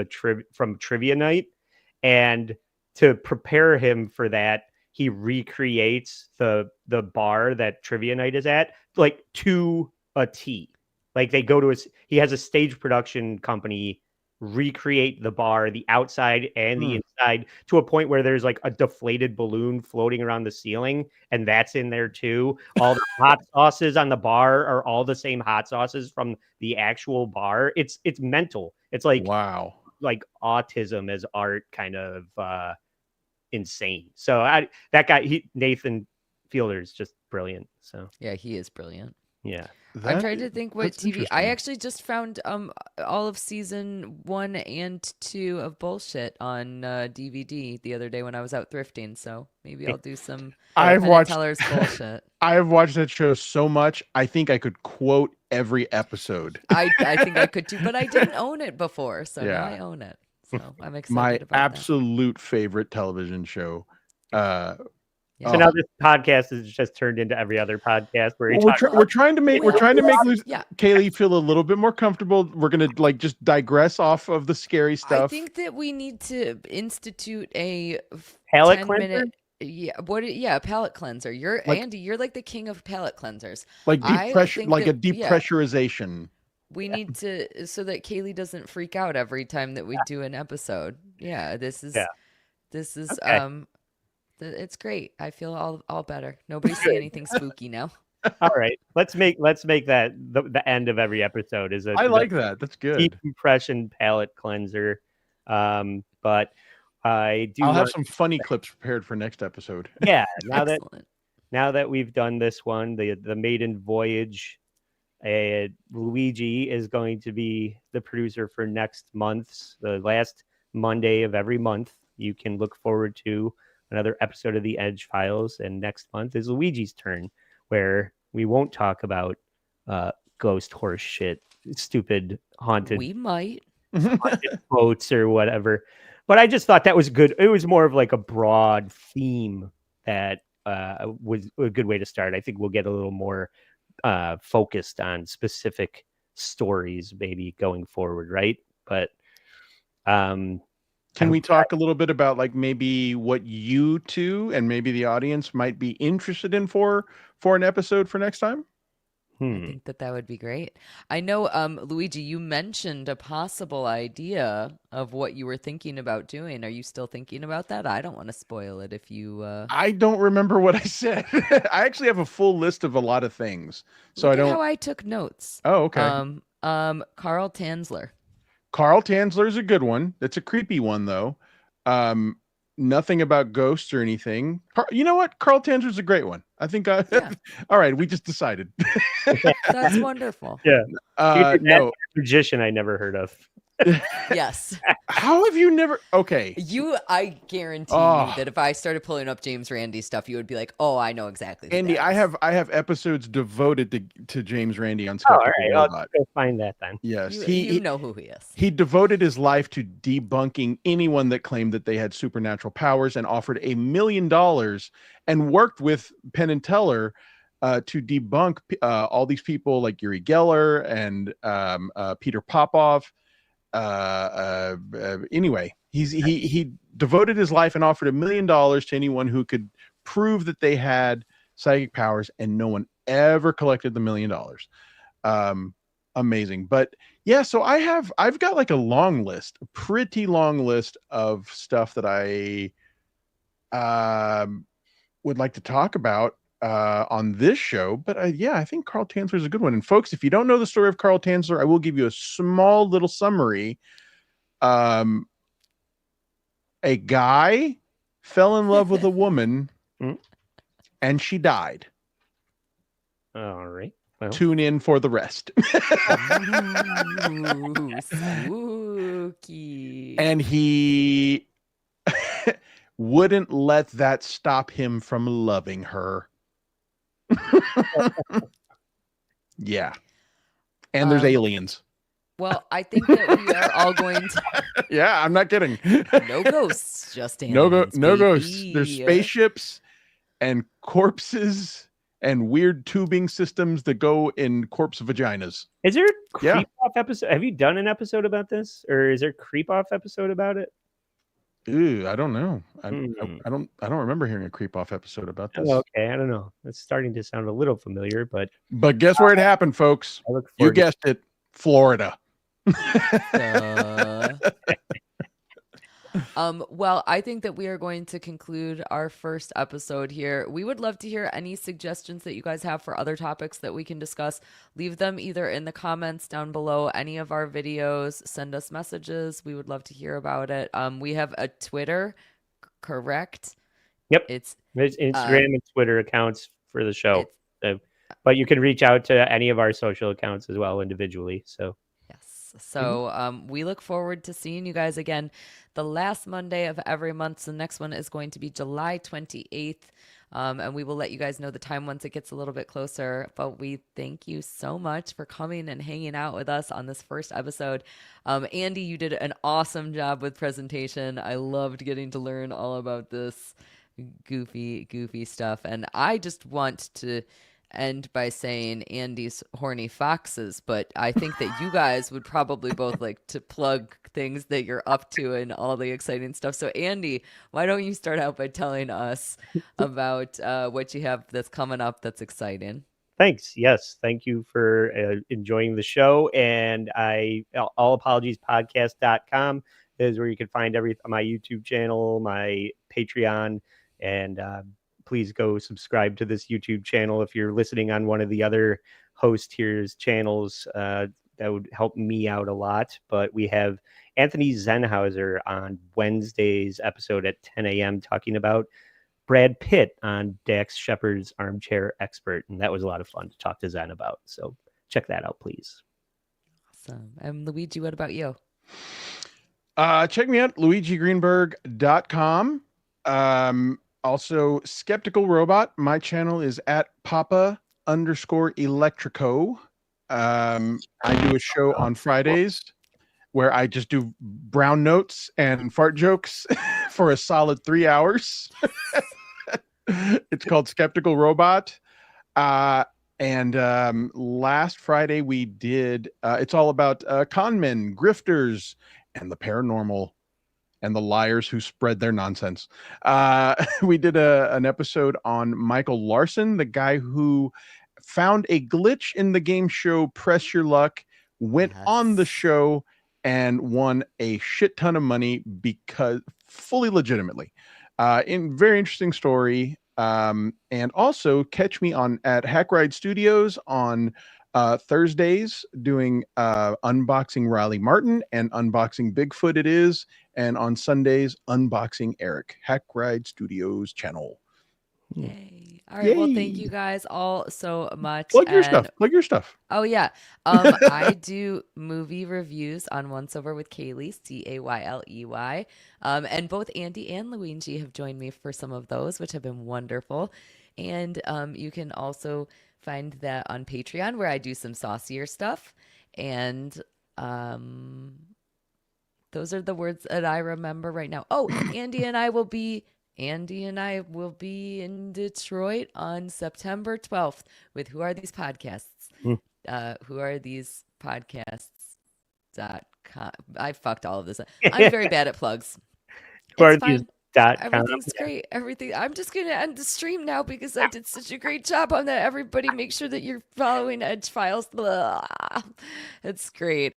from trivia night, and to prepare him for that, he recreates the bar that trivia night is at, like to a T. Like they go to he has a stage production company recreate the bar, the outside and the inside, to a point where there's like a deflated balloon floating around the ceiling, and that's in there too. All the hot sauces on the bar are all the same hot sauces from the actual bar. It's mental. It's like, wow, like autism as art, kind of insane. So that guy, Nathan Fielder, is just brilliant. So yeah, he is brilliant. Yeah. I'm trying to think what TV. I actually just found all of season 1 and 2 of Bullshit on DVD the other day when I was out thrifting. So maybe I'll do some Teller's Bullshit. I have watched that show so much. I think I could quote every episode. I think I could too, but I didn't own it before, so now I own it. So I'm excited. My about absolute favorite television show. So now this podcast is just turned into every other podcast where we're trying to make Cayley feel a little bit more comfortable. We're gonna just digress off of the scary stuff. I think that we need to institute a palate 10-minute. Yeah, palate cleanser. You're Andy. You're like the king of palate cleansers. Like depressurization. We need to so that Cayley doesn't freak out every time that we do an episode. Yeah, this is okay. It's great. I feel all better. Nobody's saying anything spooky now. All right, let's make that the end of every episode is I like that. That's good. Decompression palate cleanser. But I'll have some funny clips prepared for next episode. Yeah, now that we've done this one, the maiden voyage. Luigi is going to be the producer for next month's, the last Monday of every month. You can look forward to another episode of the Edge Files, and next month is Luigi's turn, where we won't talk about ghost horse shit, stupid haunted. We might haunted boats or whatever, but I just thought that was good. It was more of like a broad theme that was a good way to start. I think we'll get a little more focused on specific stories maybe going forward, right? But can we talk a little bit about maybe what you two and maybe the audience might be interested in for an episode for next time? I think that would be great. I know, Luigi, you mentioned a possible idea of what you were thinking about doing. Are you still thinking about that? I don't want to spoil it if you... I don't remember what I said. I actually have a full list of a lot of things. So Look at how I took notes. Oh, okay. Carl Tanzler. Carl Tanzler is a good one. That's a creepy one, though. Nothing about ghosts or anything. You know what? Carl Tanzler's a great one. I think all right, we just decided. That's wonderful. Yeah. No magician I never heard of. Yes. How have you never? Okay. I guarantee you that if I started pulling up James Randi stuff, you would be like, "Oh, I know exactly." Andy, I have episodes devoted to James Randi on Skepticism. All right, I'll go find that then. Yes, you know who he is. He devoted his life to debunking anyone that claimed that they had supernatural powers, and offered $1 million, and worked with Penn and Teller to debunk all these people like Uri Geller and Peter Popoff. Anyway, he devoted his life and offered $1 million to anyone who could prove that they had psychic powers, and no one ever collected the $1 million. Amazing. But yeah, so I've got a long list, a pretty long list of stuff that I would like to talk about on this show. But I think Carl Tanzler is a good one. And folks, if you don't know the story of Carl Tanzler, I will give you a small little summary. A guy fell in love with a woman and she died. All right. Well. Tune in for the rest. Ooh, spooky. And he wouldn't let that stop him from loving her. Yeah. And there's aliens. Well, I think that we are all going to... Yeah, I'm not kidding. No ghosts, just aliens. No ghosts. There's spaceships and corpses and weird tubing systems that go in corpse vaginas. Is there a creep off episode? Have you done an episode about this? Or is there a creep off episode about it? Ooh, I don't know. I don't remember hearing a creep off episode about this. Oh, okay, I don't know. It's starting to sound a little familiar, but guess where it happened, folks? You guessed it, Florida. Well, I think that we are going to conclude our first episode here. We would love to hear any suggestions that you guys have for other topics that we can discuss. Leave them either in the comments down below any of our videos. Send us messages. We would love to hear about it. We have a Twitter, correct? Yep. It's Instagram and Twitter accounts for the show. But you can reach out to any of our social accounts as well individually. So So we look forward to seeing you guys again the last Monday of every month. So the next one is going to be July 28th. And we will let you guys know the time once it gets a little bit closer. But we thank you so much for coming and hanging out with us on this first episode. Andy, you did an awesome job with presentation. I loved getting to learn all about this. goofy stuff. And I just want to end by saying Andy's horny foxes, but I think that you guys would probably both like to plug things that you're up to and all the exciting stuff. So Andy, why don't you start out by telling us about what you have that's coming up that's exciting? Thanks. Yes. Thank you for enjoying the show. And allapologiespodcast.com is where you can find my YouTube channel, my Patreon, and please go subscribe to this YouTube channel. If you're listening on one of the other host here's channels, that would help me out a lot. But we have Anthony Zenhauser on Wednesday's episode at 10 a.m. talking about Brad Pitt on Dax Shepard's Armchair Expert. And that was a lot of fun to talk to Zen about. So check that out, please. Awesome. And Luigi, what about you? Check me out, luigigreenberg.com. Also, Skeptical Robot. My channel is at Papa_Electrico. I do a show on Fridays where I just do brown notes and fart jokes for a solid 3 hours. It's called Skeptical Robot. And last Friday we did, it's all about con men, grifters, and the paranormal, and the liars who spread their nonsense. We did an episode on Michael Larson, the guy who found a glitch in the game show Press Your Luck, went on the show, and won a shit ton of money because fully legitimately. In very interesting story. And also catch me at Hack Ride Studios on Thursdays doing unboxing Riley Martin and unboxing Bigfoot it is, and on Sundays unboxing Eric. Hack Ride Studios channel. Yay. All right. Well, thank you guys all so much. Plug your stuff. Plug your stuff. Oh, yeah. I do movie reviews on Once Over with Cayley, Cayley. And both Andy and Luigi have joined me for some of those, which have been wonderful. And you can also find that on Patreon, where I do some saucier stuff. And those are the words that I remember right now. Oh, Andy and I will be in Detroit on September 12th with Who Are These Podcasts? Who Are These Podcasts.com. I fucked all of this up. I'm very bad at plugs. Everything's great. Everything. I'm just going to end the stream now because I did such a great job on that. Everybody make sure that you're following Edge Files. Blah. It's great.